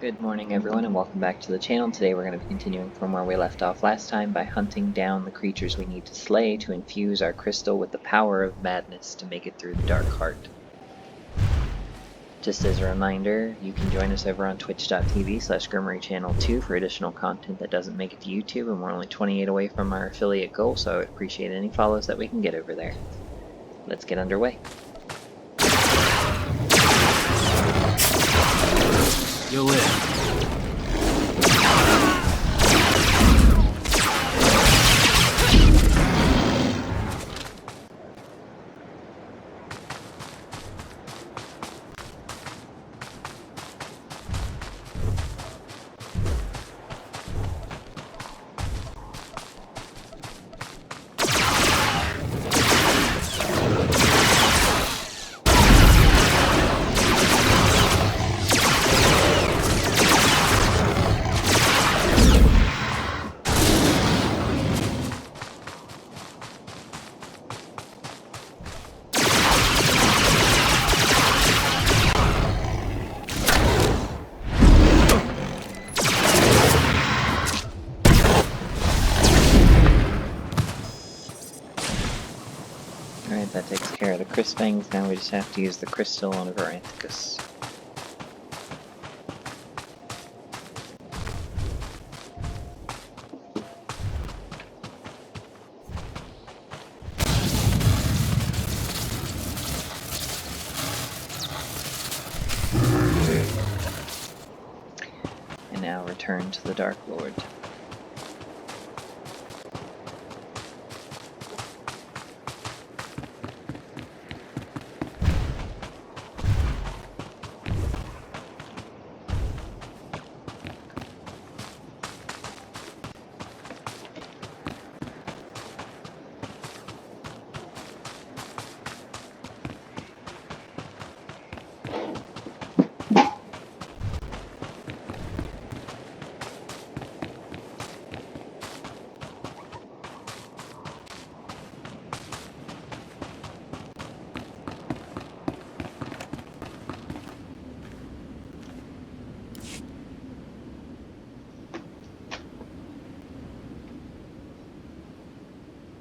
Good morning everyone and welcome back to the channel. Today we're going to be continuing from where we left off last time by hunting down the creatures we need to slay to infuse our crystal with the power of madness to make it through the Dark Heart. Just as a reminder, you can join us over on twitch.tv/Gremory Channel 2 for additional content that doesn't make it to YouTube, and we're only 28 away from our affiliate goal, so I would appreciate any follows that we can get over there. Let's get underway. You live. Alright, that takes care of the Crisp Fangs. Now we just have to use the crystal on a Varanthicus. And now return to the Dark Lord.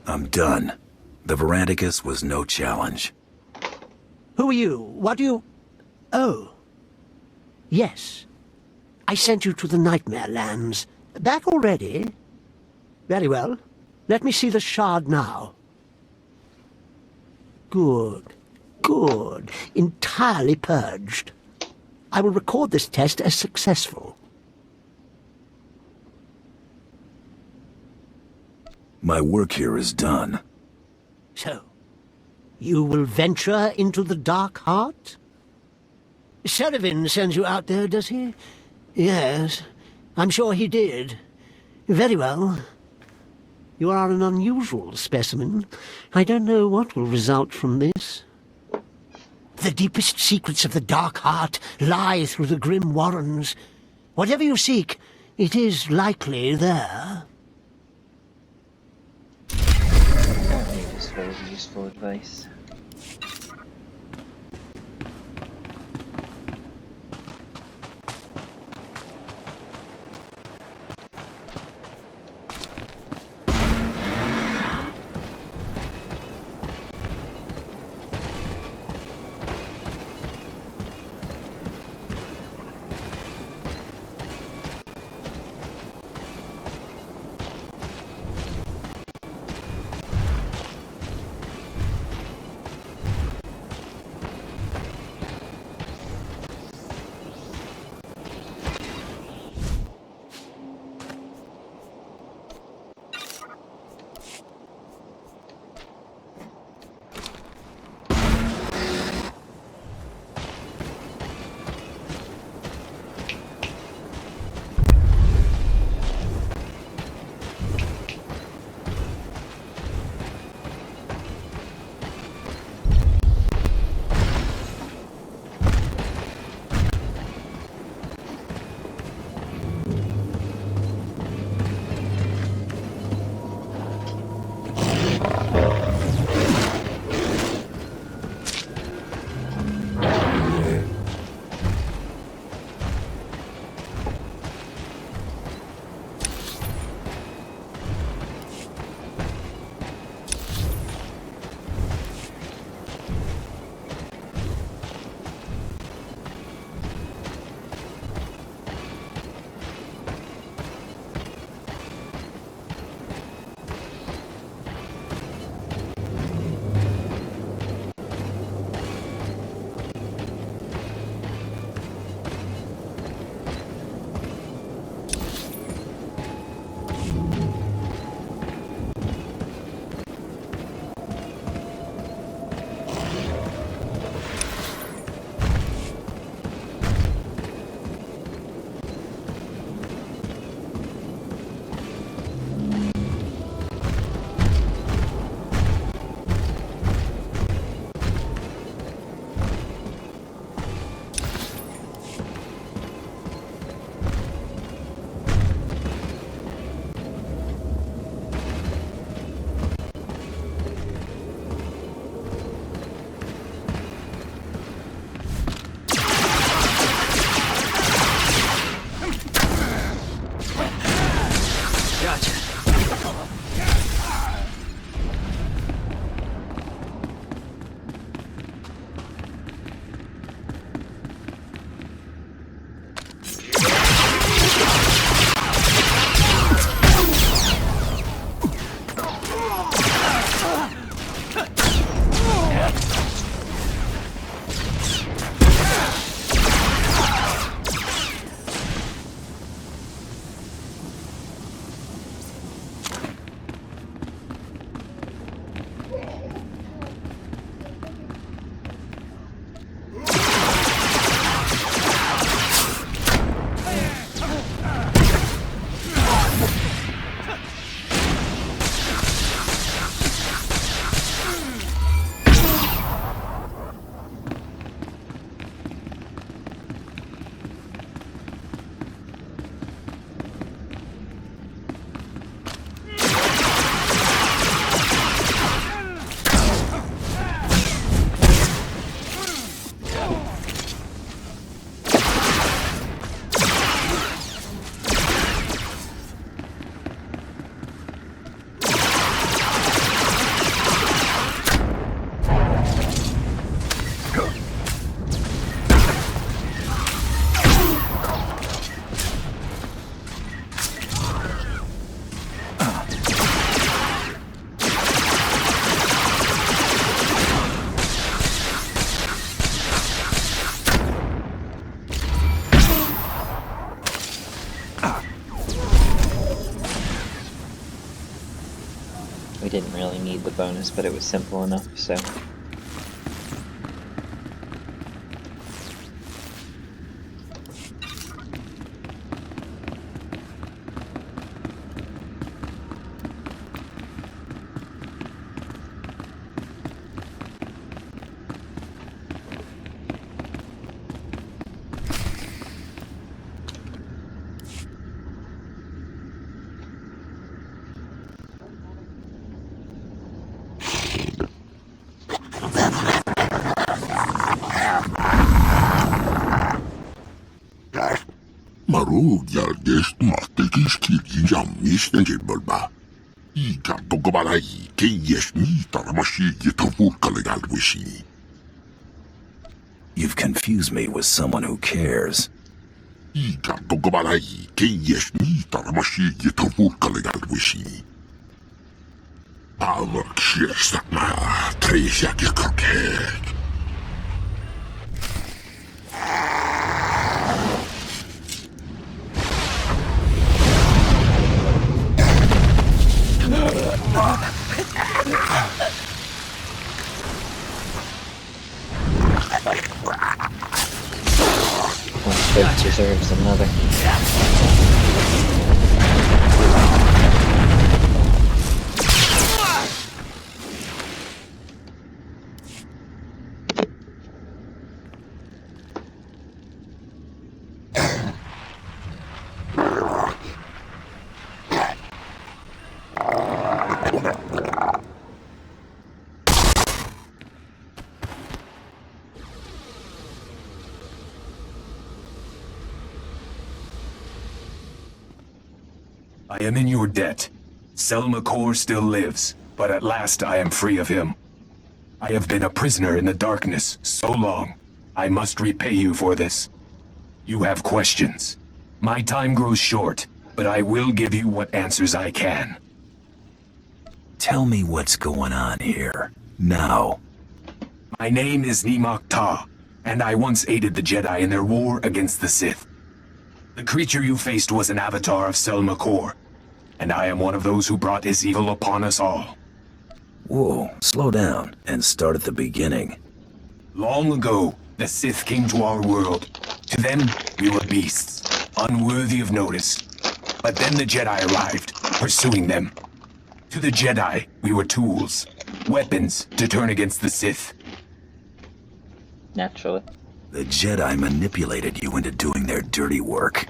I'm done. The Varanthicus was no challenge. Who are you? What do you... Oh. Yes. I sent you to the Nightmare Lands. Back already? Very well. Let me see the shard now. Good. Good. Entirely purged. I will record this test as successful. My work here is done. So, you will venture into the Dark Heart? Sullivan sends you out there, does he? Yes, I'm sure he did. Very well. You are an unusual specimen. I don't know what will result from this. The deepest secrets of the Dark Heart lie through the grim warrens. Whatever you seek, it is likely there. Useful advice. didn't really need the bonus, but it was simple enough, so... Marug yargest mahtekis kirgin jammis nenjibbalba. Iga togobarai keyes mi taramashi yetavurkalegalwisi. You've confused me with someone who cares. Iga togobarai keyes mi taramashi yetavurkalegalwisi. Power kierstakma treisja gekroket. One foot deserves another. I am in your debt. Selmakor still lives, but at last I am free of him. I have been a prisoner in the darkness so long. I must repay you for this. You have questions. My time grows short, but I will give you what answers I can. Tell me what's going on here. Now. My name is Nimak Ta, and I once aided the Jedi in their war against the Sith. The creature you faced was an avatar of Selmakor, and I am one of those who brought his evil upon us all. Whoa, slow down and start at the beginning. Long ago, the Sith came to our world. To them, we were beasts, unworthy of notice. But then the Jedi arrived, pursuing them. To the Jedi, we were tools, weapons to turn against the Sith. Naturally. The Jedi manipulated you into doing their dirty work.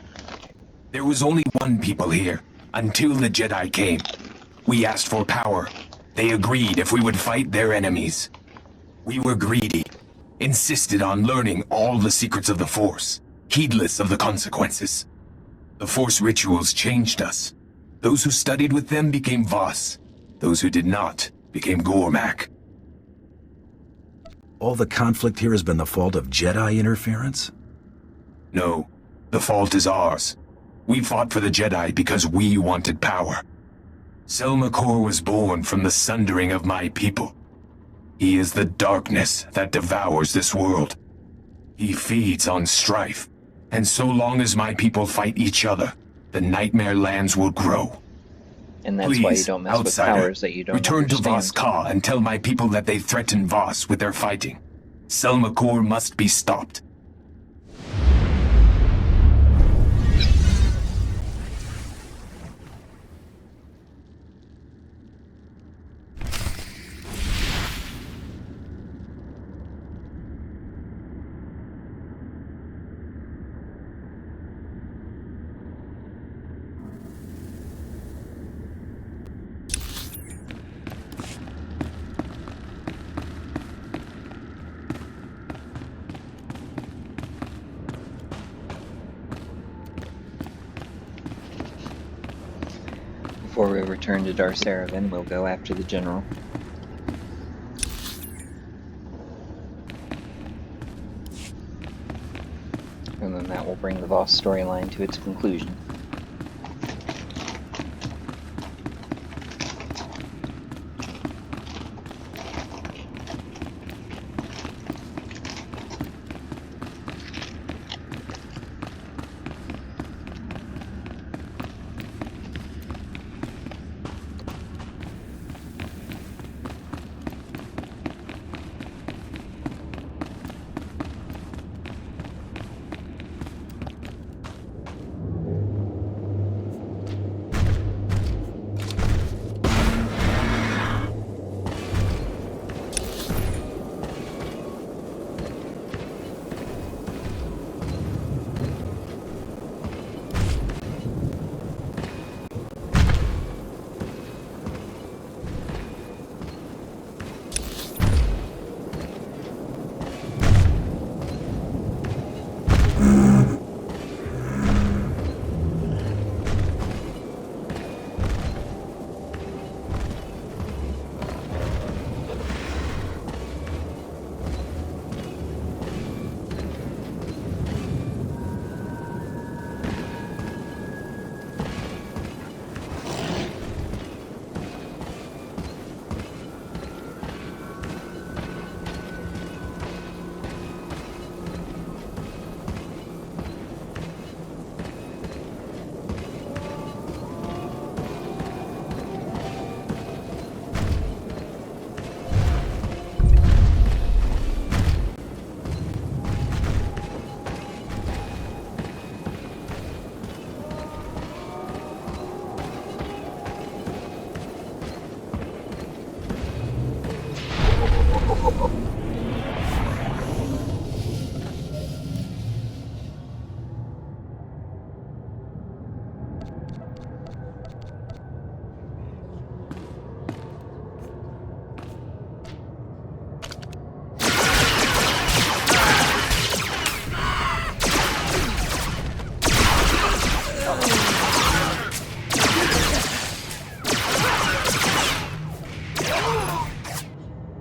There was only one people here, until the Jedi came. We asked for power. They agreed if we would fight their enemies. We were greedy, insisted on learning all the secrets of the Force, heedless of the consequences. The Force rituals changed us. Those who studied with them became Voss. Those who did not became Gormak. All the conflict here has been the fault of Jedi interference? No, the fault is ours. We fought for the Jedi because we wanted power. Selmakor was born from the sundering of my people. He is the darkness that devours this world. He feeds on strife, and so long as my people fight each other, the Nightmare Lands will grow. And that's Please, why you don't mess outsider, with powers that you don't return understand. to Voss Ka and tell my people that they threaten Voss with their fighting. Selmakor must be stopped. Before we return to Dar Saravan, we'll go after the General. And then that will bring the Voss storyline to its conclusion.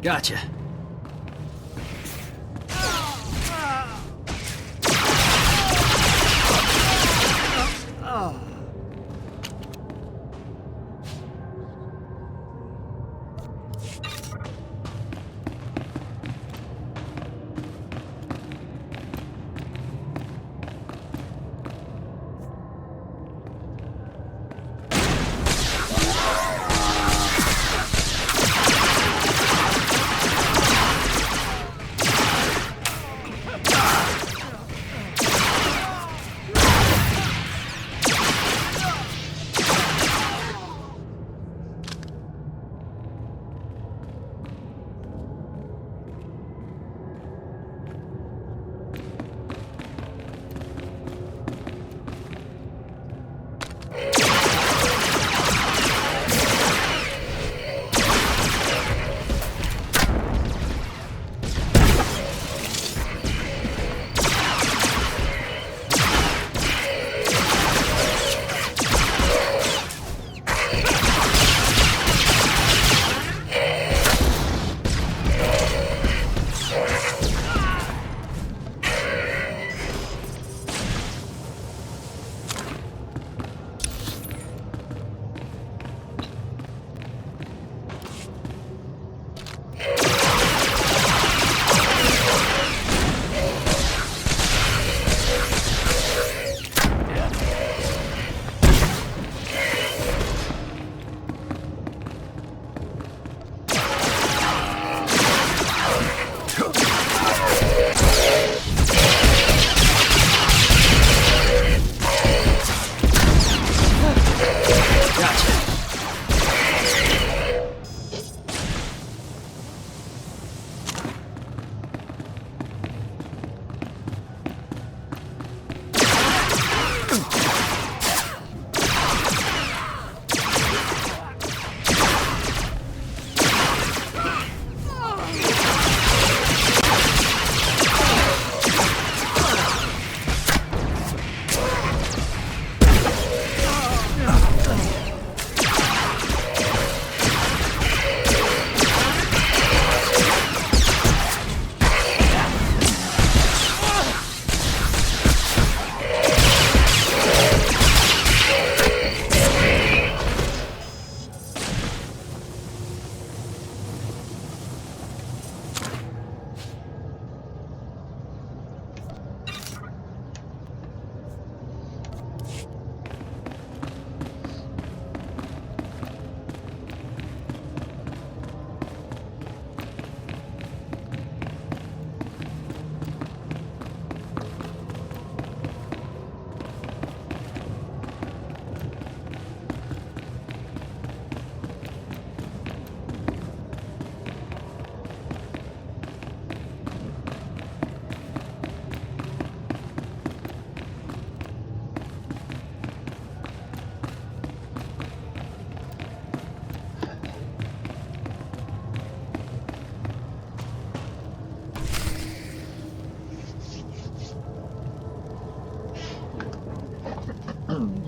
Gotcha.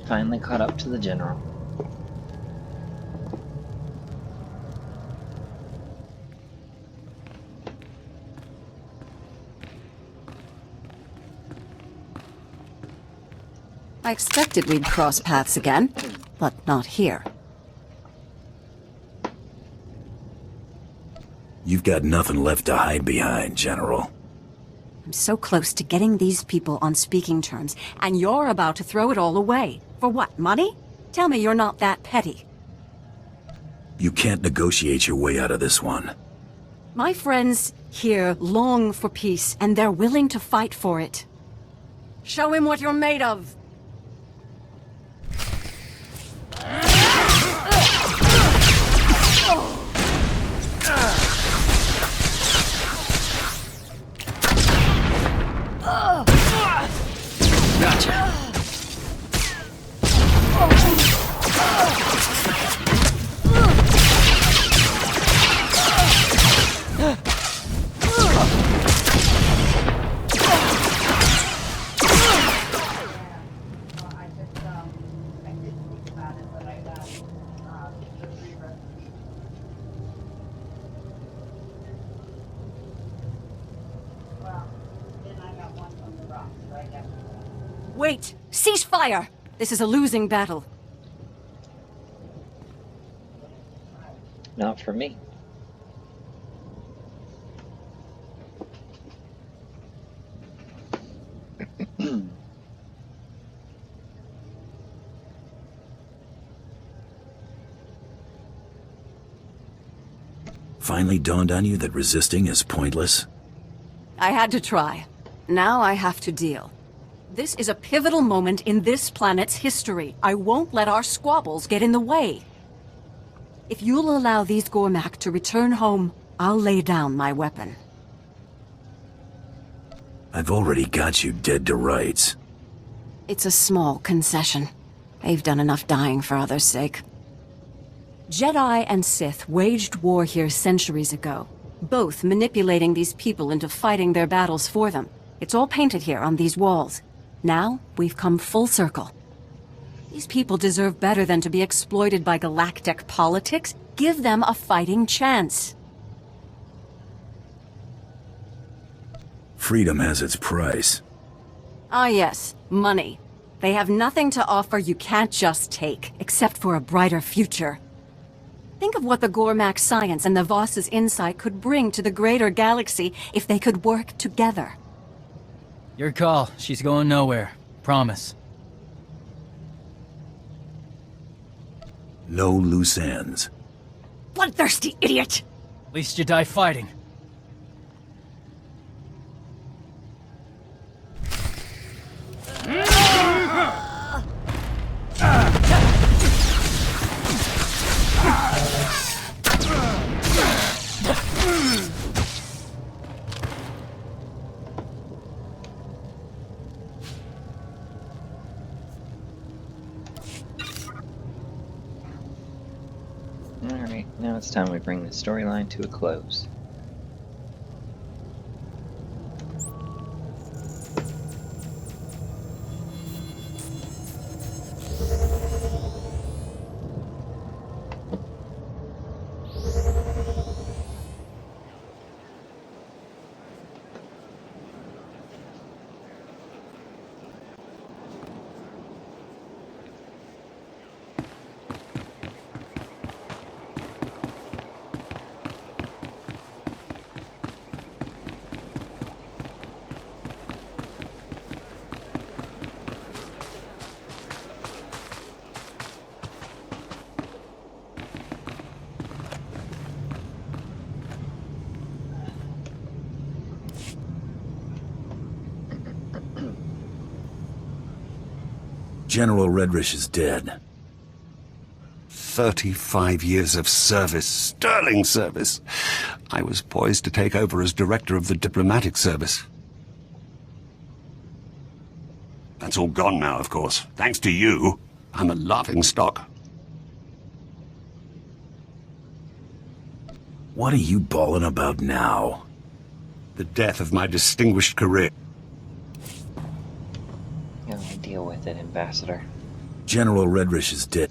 Finally caught up to the general. I expected we'd cross paths again, but not here. You've got nothing left to hide behind, General. I'm so close to getting these people on speaking terms, and you're about to throw it all away. For what, money? Tell me you're not that petty. You can't negotiate your way out of this one. My friends here long for peace, and they're willing to fight for it. Show him what you're made of! Gotcha. Wait! Cease fire! This is a losing battle. Not for me. Finally dawned on you that resisting is pointless? I had to try. Now I have to deal. This is a pivotal moment in this planet's history. I won't let our squabbles get in the way. If you'll allow these Gormak to return home, I'll lay down my weapon. I've already got you dead to rights. It's a small concession. They've done enough dying for others' sake. Jedi and Sith waged war here centuries ago, both manipulating these people into fighting their battles for them. It's all painted here on these walls. Now, we've come full circle. These people deserve better than to be exploited by galactic politics. Give them a fighting chance. Freedom has its price. Ah yes, money. They have nothing to offer you can't just take, except for a brighter future. Think of what the Gormak science and the Voss's insight could bring to the greater galaxy if they could work together. Your call. She's going nowhere. Promise. No loose ends. Bloodthirsty idiot! At least you die fighting. Alright, now it's time we bring the storyline to a close. General Redrish is dead. 35 years of service, sterling service. I was poised to take over as director of the diplomatic service. That's all gone now, of course. Thanks to you, I'm a laughing stock. What are you bawling about now? The death of my distinguished career. Yeah, I'll deal with it, Ambassador. General Redrish is dead.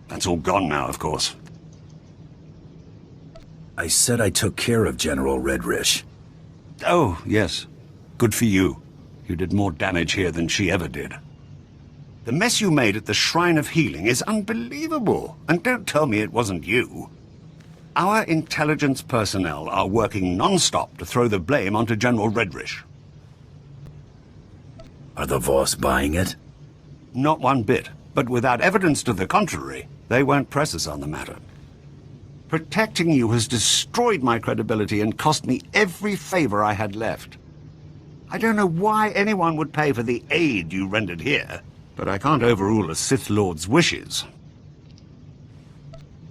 That's all gone now, of course. I said I took care of General Redrish. Oh, yes. Good for you. You did more damage here than she ever did. The mess you made at the Shrine of Healing is unbelievable. And don't tell me it wasn't you. Our intelligence personnel are working non-stop to throw the blame onto General Redrish. Are the Voss buying it? Not one bit. But without evidence to the contrary, they won't press us on the matter. Protecting you has destroyed my credibility and cost me every favor I had left. I don't know why anyone would pay for the aid you rendered here, but I can't overrule a Sith Lord's wishes.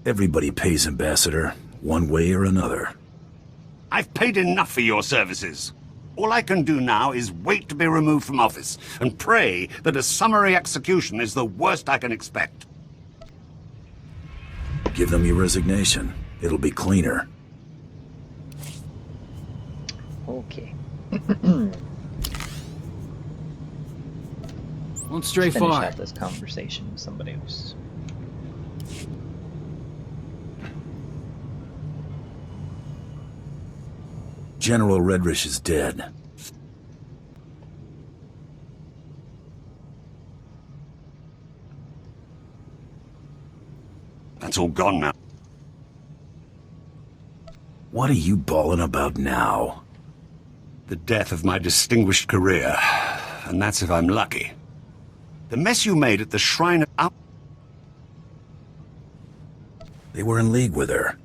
Everybody pays, Ambassador, one way or another. I've paid enough for your services. All I can do now is wait to be removed from office and pray that a summary execution is the worst I can expect. Give them your resignation. It'll be cleaner. Okay. Won't stray Finish far. out this conversation with somebody else. General Redrish is dead. That's all gone now. What are you bawling about now? The death of my distinguished career. And that's if I'm lucky. The mess you made at the Shrine of... They were in league with her.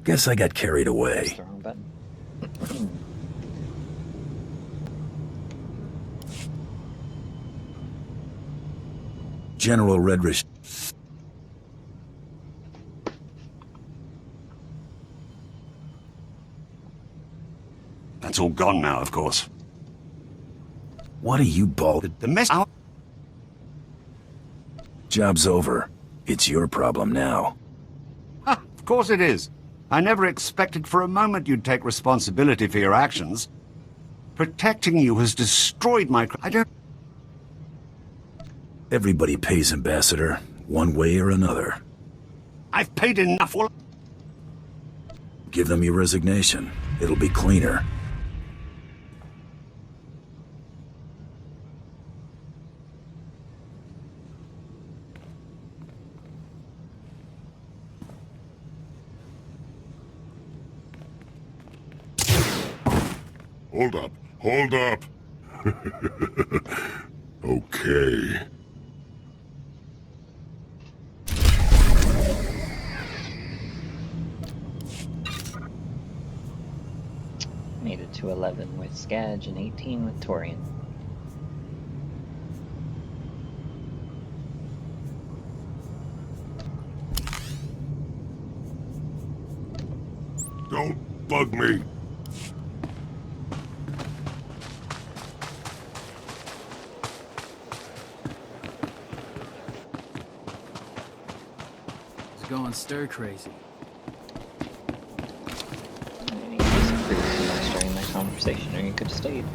Guess I got carried Press away. the wrong button. General Redrish. That's all gone now, of course. What are you bawling? The mess... Job's over. It's your problem now. Ha, of course it is. I never expected for a moment you'd take responsibility for your actions. Protecting you has destroyed my... I don't... Everybody pays Ambassador, one way or another. I've paid enough. Give them your resignation. It'll be cleaner. Hold up. Hold up. Okay. Made it to 11 with Skadge and 18 with Torian. Don't bug me. It's going stir crazy. You disagreed too much during that conversation, or you could have stayed.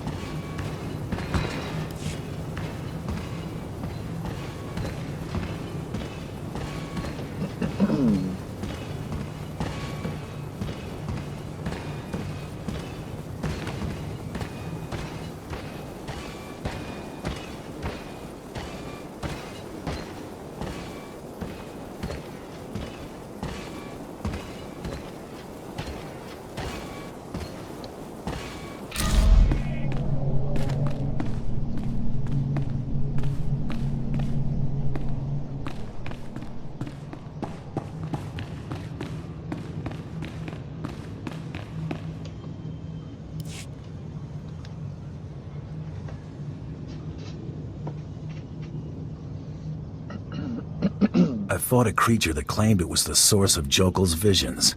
I fought a creature that claimed it was the source of Jokel's visions.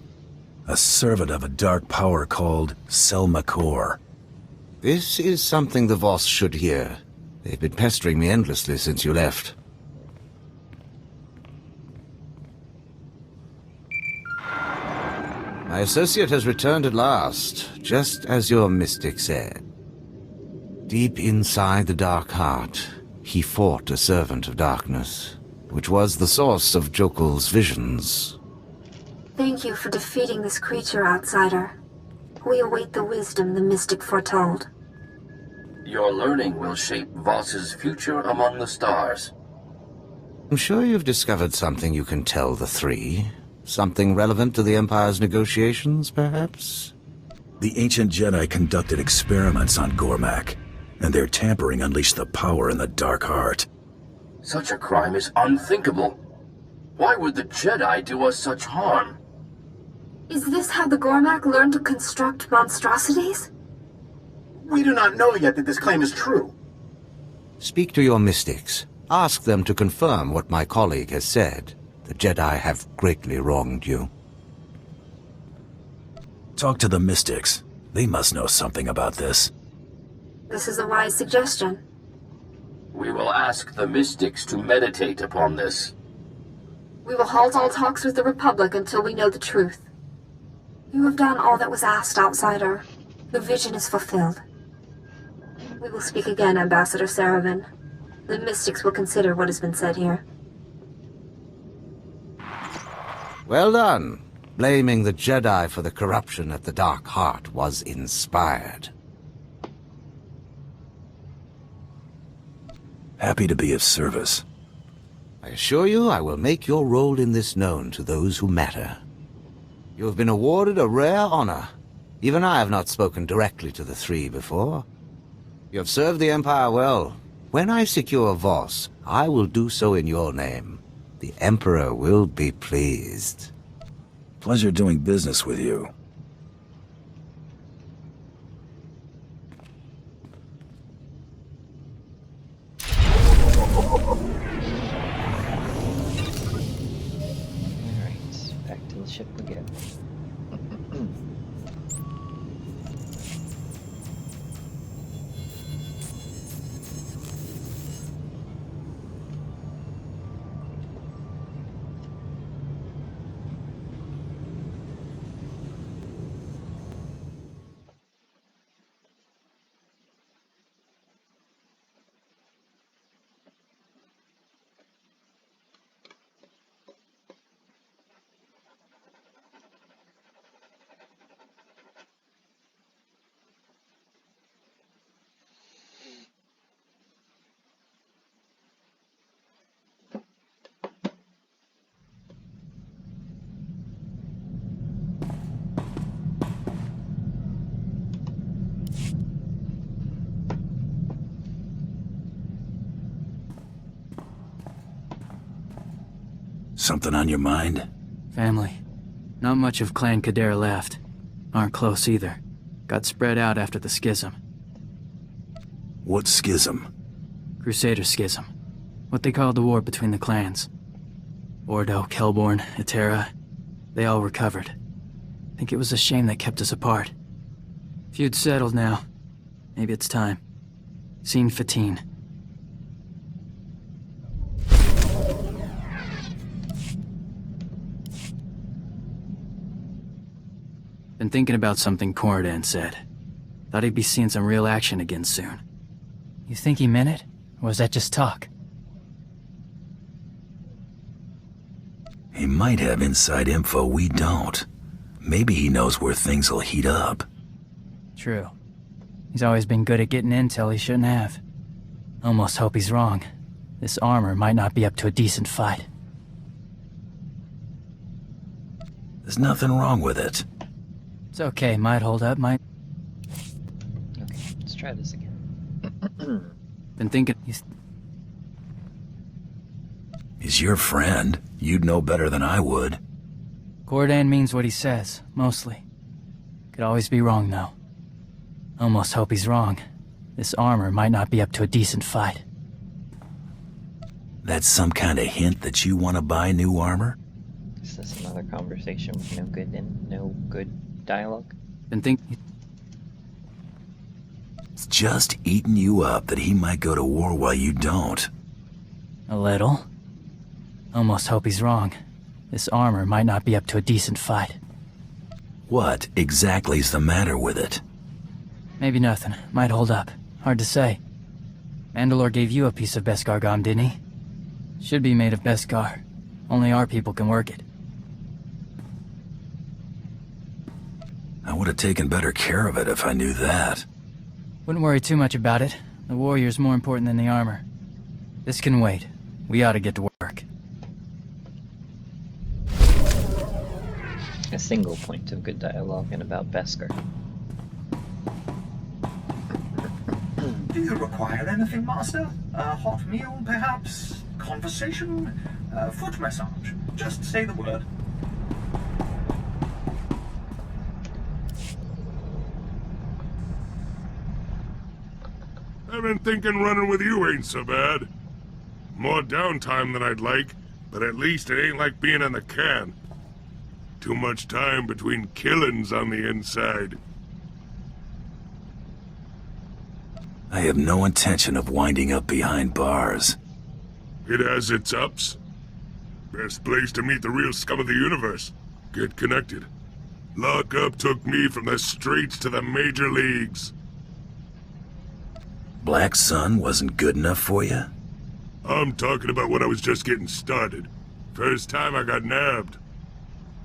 A servant of a dark power called Selmakor. This is something the Voss should hear. They've been pestering me endlessly since you left. My associate has returned at last, just as your mystic said. Deep inside the Dark Heart, he fought a servant of darkness, which was the source of Jokel's visions. Thank you for defeating this creature, outsider. We await the wisdom the mystic foretold. Your learning will shape Voss's future among the stars. I'm sure you've discovered something you can tell the three. Something relevant to the Empire's negotiations, perhaps? The ancient Jedi conducted experiments on Gormak, and their tampering unleashed the power in the Dark Heart. Such a crime is unthinkable. Why would the Jedi do us such harm? Is this how the Gormak learned to construct monstrosities? We do not know yet that this claim is true. Speak to your mystics. Ask them to confirm what my colleague has said. The Jedi have greatly wronged you. Talk to the Mystics. They must know something about this. This is a wise suggestion. We will ask the mystics to meditate upon this. We will halt all talks with the Republic until we know the truth. You have done all that was asked, outsider. The vision is fulfilled. We will speak again, Ambassador Saravin. The Mystics will consider what has been said here. Well done. Blaming the Jedi for the corruption at the Dark Heart was inspired. Happy to be of service. I assure you I will make your role in this known to those who matter. You have been awarded a rare honor. Even I have not spoken directly to the three before. You have served the Empire well. When I secure Voss, I will do so in your name. The Emperor will be pleased. Pleasure doing business with you. Alright, back to the ship we go. Something on your mind? Family. Not much of Clan Kadera left. Aren't close either. Got spread out after the schism. What schism? Crusader Schism. What they called the war between the clans. Ordo, Kelborn, Etera. They all recovered. Think it was a shame that kept us apart. Feud's settled now. Maybe it's time. Scene 15. Been thinking about something Corellian said. Thought he'd be seeing some real action again soon. You think he meant it? Or was that just talk? He might have inside info we don't. Maybe he knows where things will heat up. True. He's always been good at getting intel he shouldn't have. Almost hope he's wrong. This armor might not be up to a decent fight. There's nothing wrong with it. It's okay, might hold up, might... Okay, let's try this again. Been thinking... He's your friend. You'd know better than I would. Corellian means what he says, mostly. Could always be wrong, though. Almost hope he's wrong. This armor might not be up to a decent fight. That's some kind of hint that you want to buy new armor? Is this another conversation with no good dialogue? Been thinking... It's just eating you up that he might go to war while you don't. A little. Almost hope he's wrong. This armor might not be up to a decent fight. What exactly's the matter with it? Maybe nothing. Might hold up. Hard to say. Mandalore gave you a piece of Beskar Gom, didn't he? Should be made of Beskar. Only our people can work it. I would have taken better care of it if I knew that. Wouldn't worry too much about it. The warrior's more important than the armor. This can wait. We ought to get to work. A single point of good dialogue and about Beskar. Do you require anything, Master? A hot meal, perhaps? Conversation? Foot massage? Just say the word. I've been thinking running with you ain't so bad. More downtime than I'd like, but at least it ain't like being in the can. Too much time between killings on the inside. I have no intention of winding up behind bars. It has its ups. Best place to meet the real scum of the universe. Get connected. Lockup took me from the streets to the major leagues. Black Sun wasn't good enough for you? I'm talking about when I was just getting started. First time I got nabbed.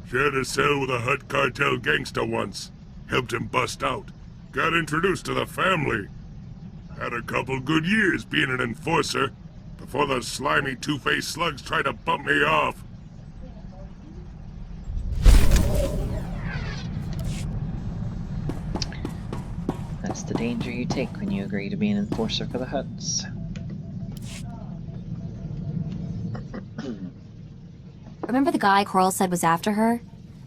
Shared a cell with a Hutt cartel gangster once. Helped him bust out. Got introduced to the family. Had a couple good years being an enforcer, before those slimy two-faced slugs tried to bump me off. That's the danger you take when you agree to be an enforcer for the Hutts. Remember the guy Coral said was after her?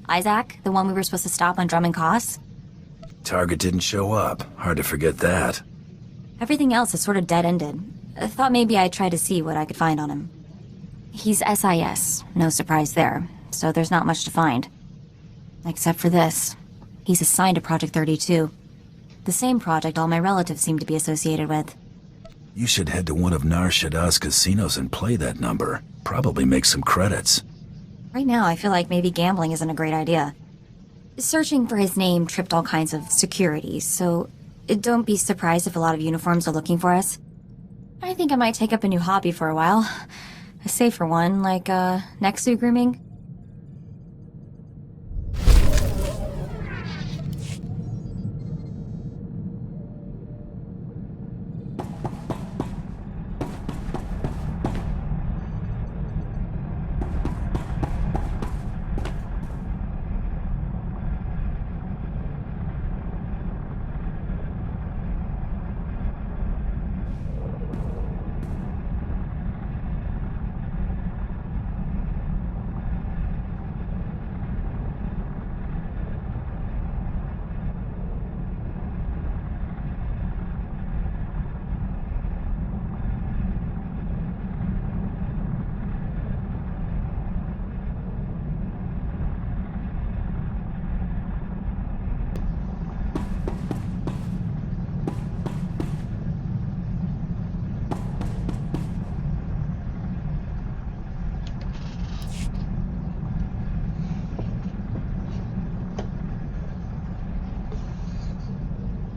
Isaac, the one we were supposed to stop on Drummond Koss? Target didn't show up. Hard to forget that. Everything else is sort of dead-ended. I thought maybe I'd try to see what I could find on him. He's SIS, no surprise there, so there's not much to find. Except for this. He's assigned to Project 32. The same project all my relatives seem to be associated with. You should head to one of Nar Shaddah's casinos and play that number. Probably make some credits. Right now, I feel like maybe gambling isn't a great idea. Searching for his name tripped all kinds of security, so don't be surprised if a lot of uniforms are looking for us. I think I might take up a new hobby for a while. A safer one, like, next-suit grooming.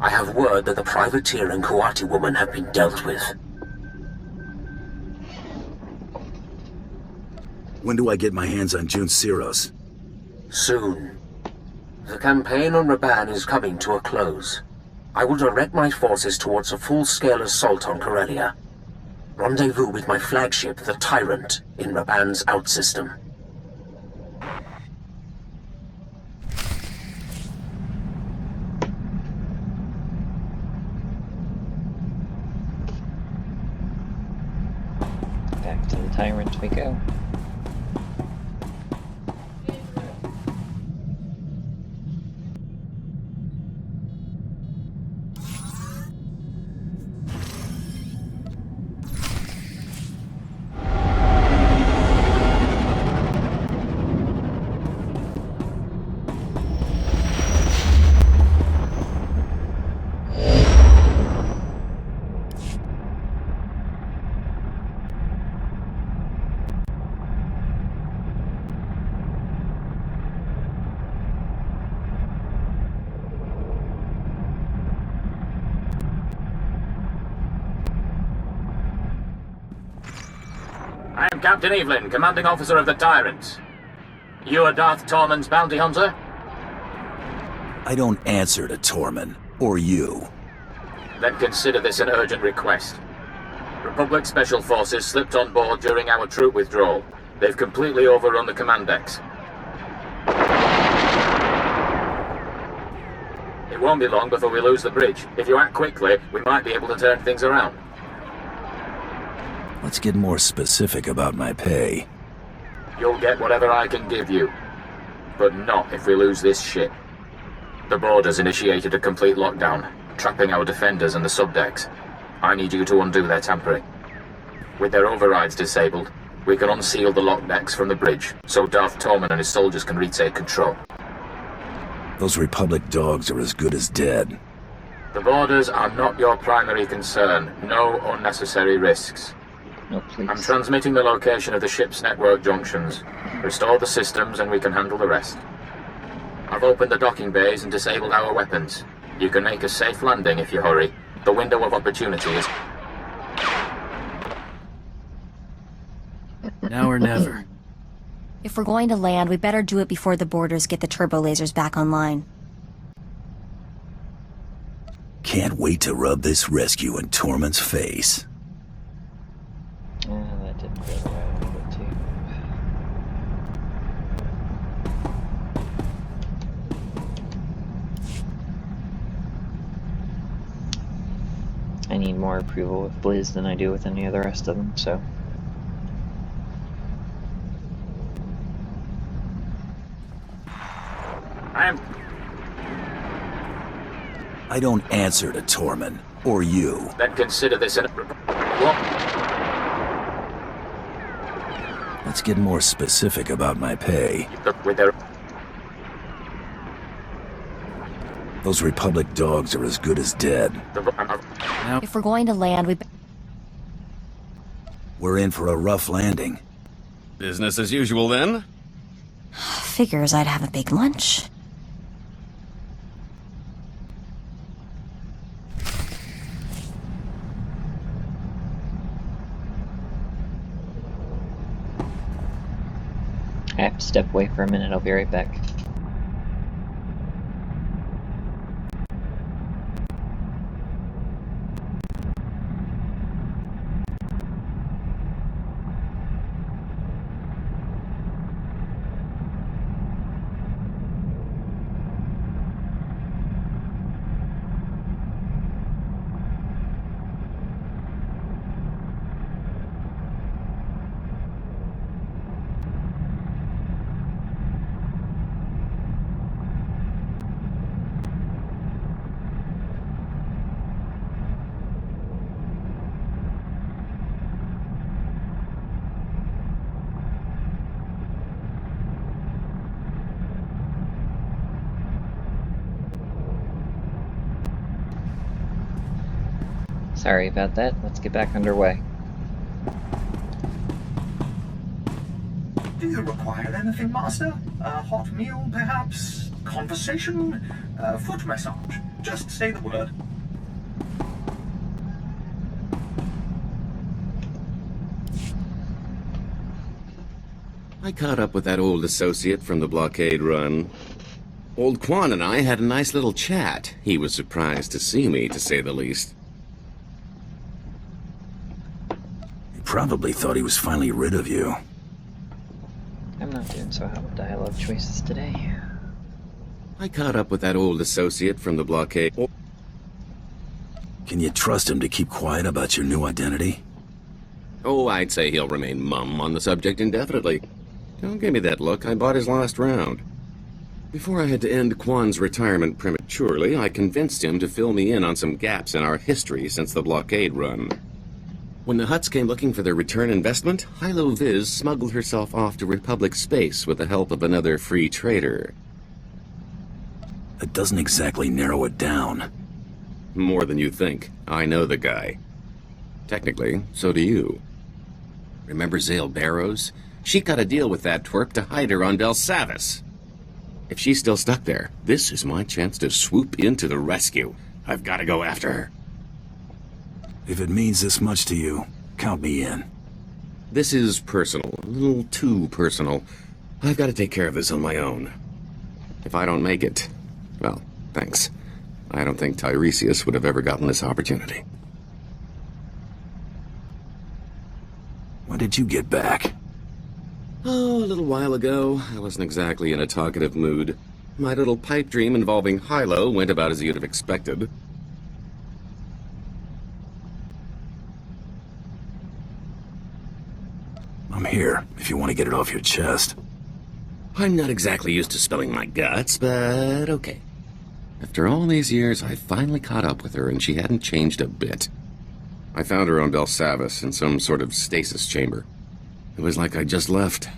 I have word that the privateer and Coati woman have been dealt with. When do I get my hands on June Siros? Soon. The campaign on Raban is coming to a close. I will direct my forces towards a full-scale assault on Corellia. Rendezvous with my flagship, the Tyrant, in Raban's outsystem. Back to the Tyrant we go. I am Captain Evelyn, commanding officer of the Tyrant. You are Darth Tormund's bounty hunter? I don't answer to Tormund, or you. Then consider this an urgent request. Republic Special Forces slipped on board during our troop withdrawal. They've completely overrun the command decks. It won't be long before we lose the bridge. If you act quickly, we might be able to turn things around. Let's get more specific about my pay. You'll get whatever I can give you. But not if we lose this ship. The boarders initiated a complete lockdown, trapping our defenders and the subdecks. I need you to undo their tampering. With their overrides disabled, we can unseal the lock decks from the bridge, so Darth Tormund and his soldiers can retake control. Those Republic dogs are as good as dead. The borders are not your primary concern. No unnecessary risks. No, please. I'm transmitting the location of the ship's network junctions. Restore the systems and we can handle the rest. I've opened the docking bays and disabled our weapons. You can make a safe landing if you hurry, The window of opportunity is... Now or never. If we're going to land, we better do it before the boarders get the turbo lasers back online. Can't wait to rub this rescue in Torment's face. That didn't go the way I wanted it to. I need more approval with Blizz than I do with any of the rest of them, so... I don't answer to Torment, or you. Then consider this an... What? Let's get more specific about my pay. With their... Those Republic dogs are as good as dead. If we're going to land, We're in for a rough landing. Business as usual, then? Figures I'd have a big lunch. I have to step away for a minute, I'll be right back. Sorry about that, let's get back underway. Do you require anything, Master? A hot meal, perhaps? Conversation? Foot massage? Just say the word. I caught up with that old associate from the blockade run. Old Quan and I had a nice little chat. He was surprised to see me, to say the least. Probably thought he was finally rid of you. I'm not doing so hot with dialogue choices today. I caught up with that old associate from the blockade. Can you trust him to keep quiet about your new identity? Oh, I'd say he'll remain mum on the subject indefinitely. Don't give me that look, I bought his last round. Before I had to end Quan's retirement prematurely, I convinced him to fill me in on some gaps in our history since the blockade run. When the Hutts came looking for their return investment, Hylo Viz smuggled herself off to Republic space with the help of another free trader. That doesn't exactly narrow it down. More than you think. I know the guy. Technically, so do you. Remember Zale Barrows? She cut a deal with that twerp to hide her on Belsavis. If she's still stuck there, this is my chance to swoop into the rescue. I've got to go after her. If it means this much to you, count me in. This is personal, a little too personal. I've got to take care of this on my own. If I don't make it, well, thanks. I don't think Tiresias would have ever gotten this opportunity. When did you get back? Oh, a little while ago. I wasn't exactly in a talkative mood. My little pipe dream involving Hylo went about as you'd have expected. I'm here, if you want to get it off your chest. I'm not exactly used to spilling my guts, but okay. After all these years, I finally caught up with her, and she hadn't changed a bit. I found her on Belsavis in some sort of stasis chamber. It was like I just left.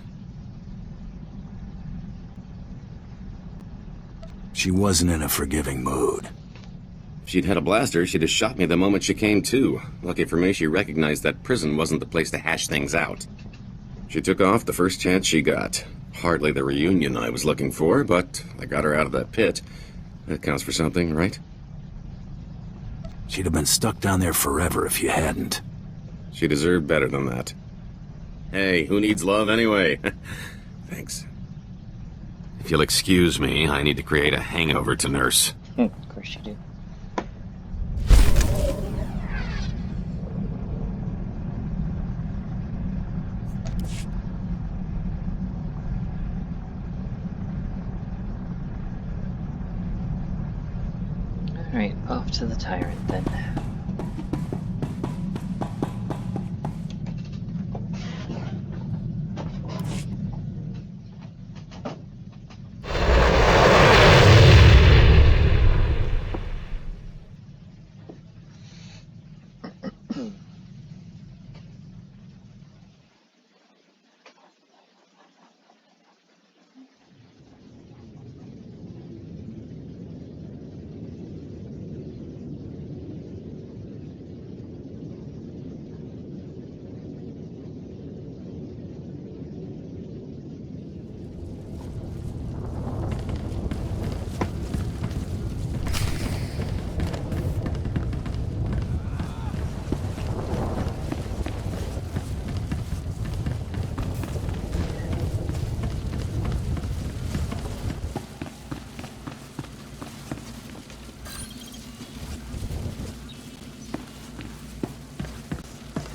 She wasn't in a forgiving mood. If she'd had a blaster, she'd have shot me the moment she came to. Lucky for me, she recognized that prison wasn't the place to hash things out. She took off the first chance she got. Hardly the reunion I was looking for, but I got her out of that pit. That counts for something, right? She'd have been stuck down there forever if you hadn't. She deserved better than that. Hey, who needs love anyway? Thanks. If you'll excuse me, I need to create a hangover to nurse. Of course you do. Alright, off to the Tyrant then.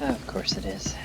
Of course it is.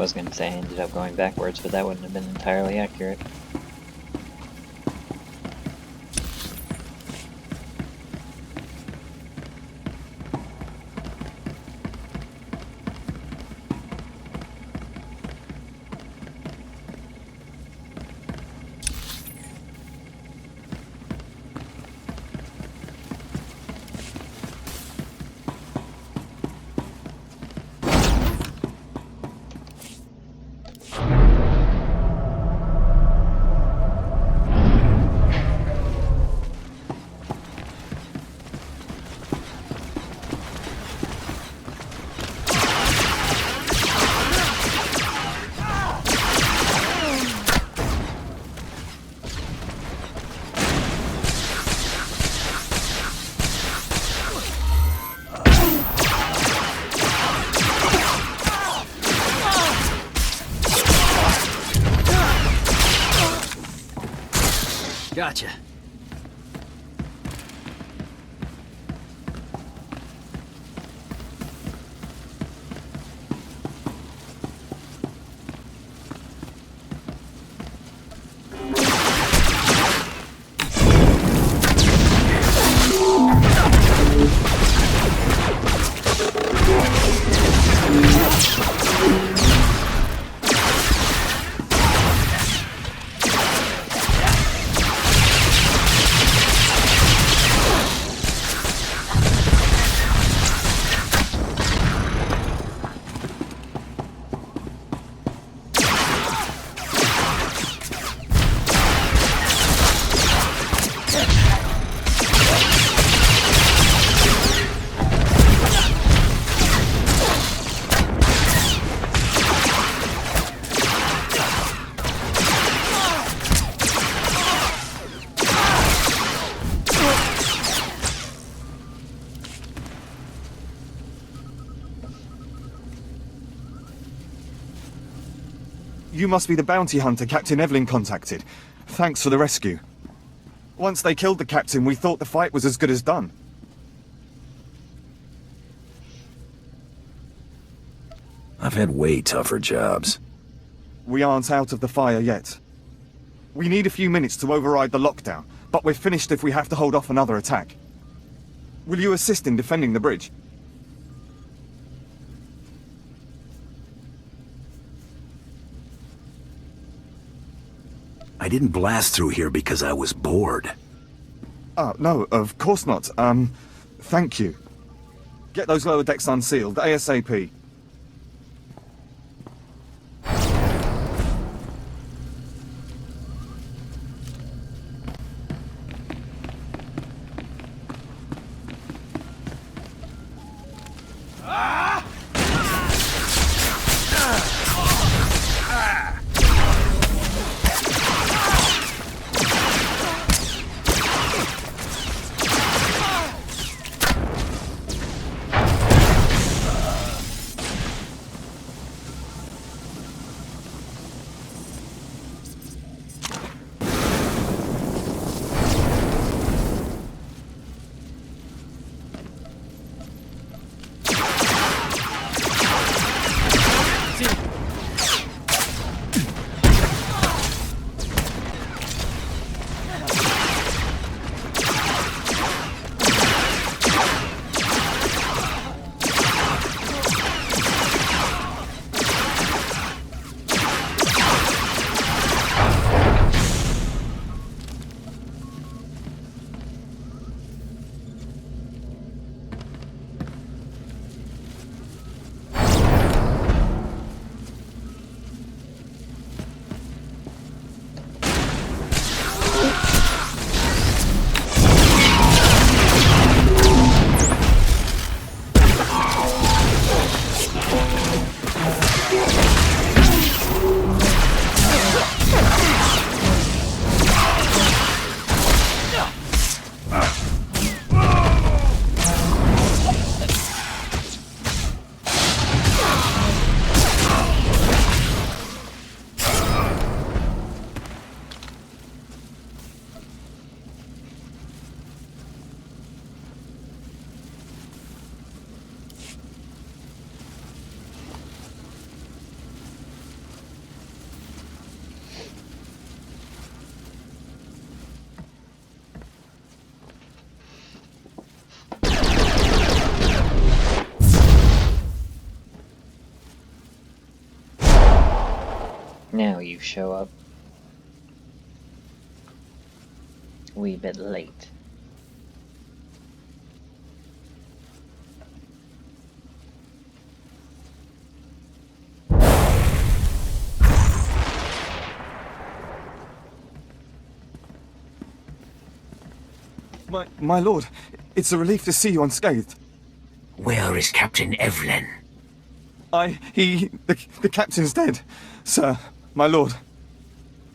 was going to say I ended up going backwards, but that wouldn't have been entirely accurate. Gotcha. You must be the bounty hunter Captain Evelyn contacted. Thanks for the rescue. Once they killed the captain, we thought the fight was as good as done. I've had way tougher jobs. We aren't out of the fire yet. We need a few minutes to override the lockdown, but we're finished if we have to hold off another attack. Will you assist in defending the bridge? I didn't blast through here because I was bored. No, of course not. Thank you. Get those lower decks unsealed, ASAP. Now you show up. Wee bit late. My lord, it's a relief to see you unscathed. Where is Captain Evelyn? The captain's dead, sir, my lord.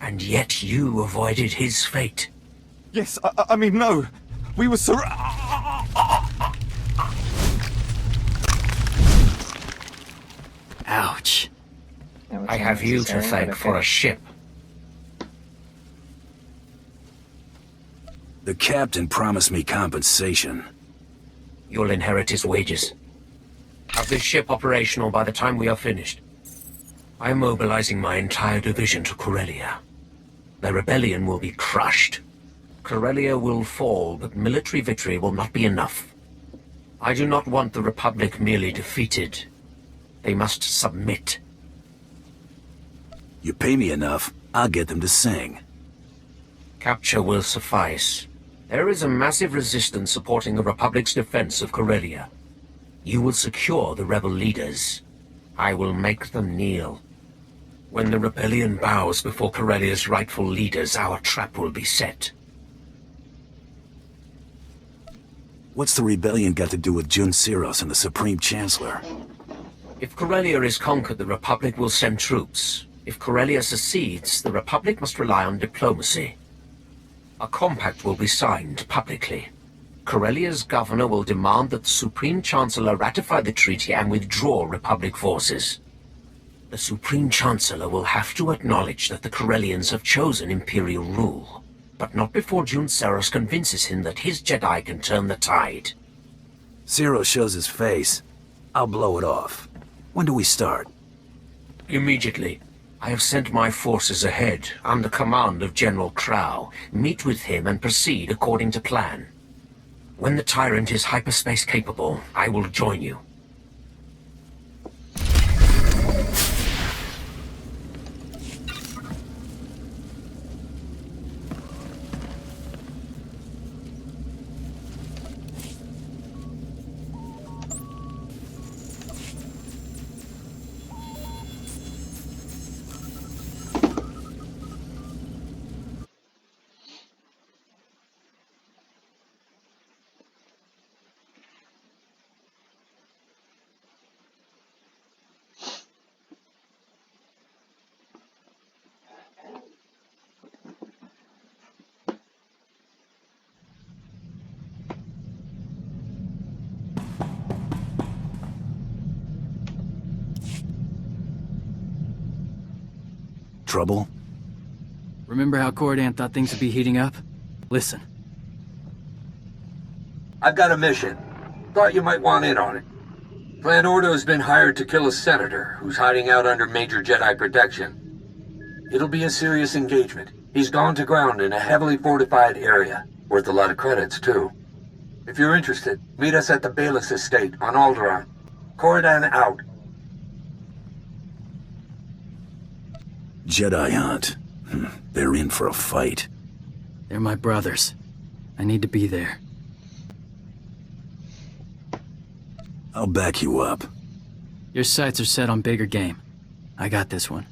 And yet you avoided his fate. Yes, I mean, no. We were Ouch. I have you to thank for a ship. The captain promised me compensation. You'll inherit his wages. Have this ship operational by the time we are finished. I am mobilizing my entire division to Corellia. The rebellion will be crushed. Corellia will fall, but military victory will not be enough. I do not want the Republic merely defeated. They must submit. You pay me enough, I'll get them to sing. Capture will suffice. There is a massive resistance supporting the Republic's defense of Corellia. You will secure the rebel leaders. I will make them kneel. When the rebellion bows before Corellia's rightful leaders, our trap will be set. What's the rebellion got to do with Jun Siros and the Supreme Chancellor? If Corellia is conquered, the Republic will send troops. If Corellia secedes, the Republic must rely on diplomacy. A compact will be signed publicly. Corellia's governor will demand that the Supreme Chancellor ratify the treaty and withdraw Republic forces. The Supreme Chancellor will have to acknowledge that the Corellians have chosen Imperial rule, but not before Jun Siros convinces him that his Jedi can turn the tide. Siros shows his face. I'll blow it off. When do we start? Immediately. I have sent my forces ahead, under command of General Crow. Meet with him and proceed according to plan. When the Tyrant is hyperspace capable, I will join you. Trouble? Remember how Cordan thought things would be heating up? Listen. I've got a mission. Thought you might want in on it. Clan Ordo's been hired to kill a senator who's hiding out under major Jedi protection. It'll be a serious engagement. He's gone to ground in a heavily fortified area. Worth a lot of credits, too. If you're interested, meet us at the Bayless Estate on Alderaan. Corellian out. Jedi hunt. They're in for a fight. They're my brothers. I need to be there. I'll back you up. Your sights are set on bigger game. I got this one.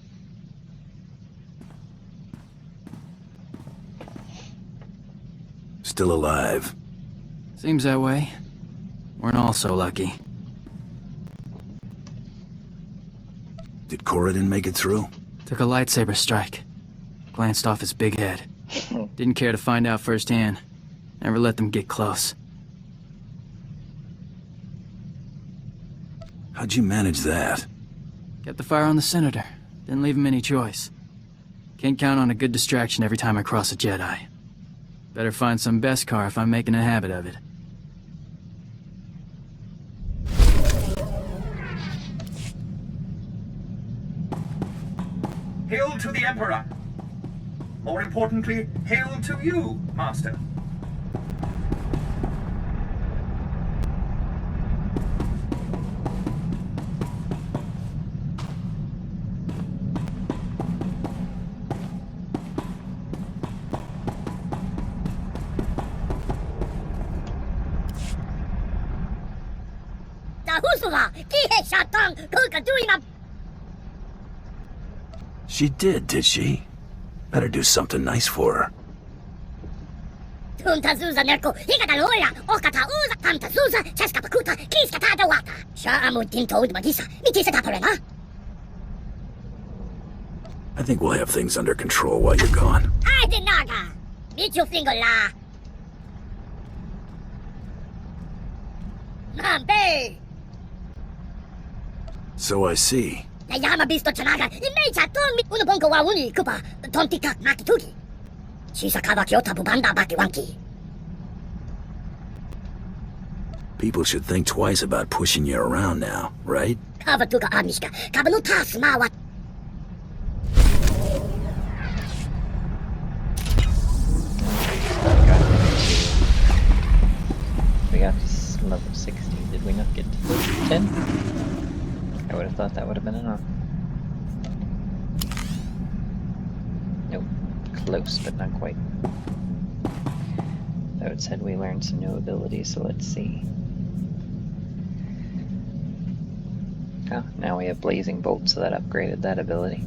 Still alive. Seems that way. Weren't all so lucky. Did Corellian make it through? Took a lightsaber strike. Glanced off his big head. Didn't care to find out firsthand. Never let them get close. How'd you manage that? Kept the fire on the senator. Didn't leave him any choice. Can't count on a good distraction every time I cross a Jedi. Better find some Beskar if I'm making a habit of it. Hail to the Emperor! More importantly, hail to you, Master. She did she? Better do something nice for her. I think we'll have things under control while you're gone. So I see. People should think twice about pushing you around now, right? We got to level 60. Did we not get to level 10? I would have thought that would have been enough. Nope. Close, but not quite. Though it said we learned some new abilities, so let's see. Oh, now we have Blazing Bolt, so that upgraded that ability.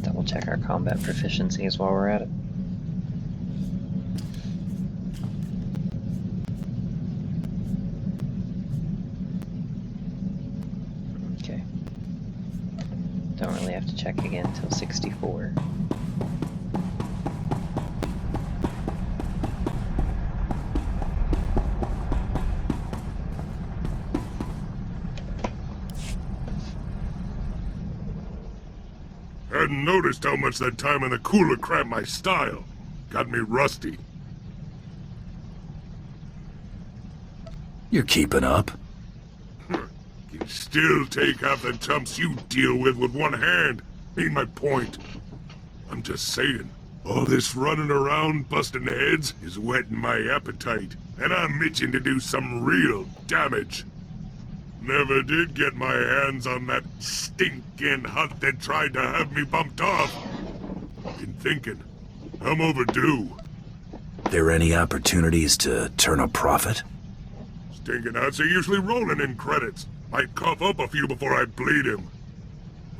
Double check our combat proficiencies while we're at it. Don't really have to check again until 64. Hadn't noticed how much that time in the cooler cramped my style. Got me rusty. You're keeping up. Can still take half the chumps you deal with one hand. Ain't my point. I'm just saying, all this running around busting heads is whetting my appetite, and I'm itching to do some real damage. Never did get my hands on that stinking hut that tried to have me bumped off. Been thinking, I'm overdue. There any opportunities to turn a profit? Stinking huts are usually rolling in credits. Might cough up a few before I bleed him.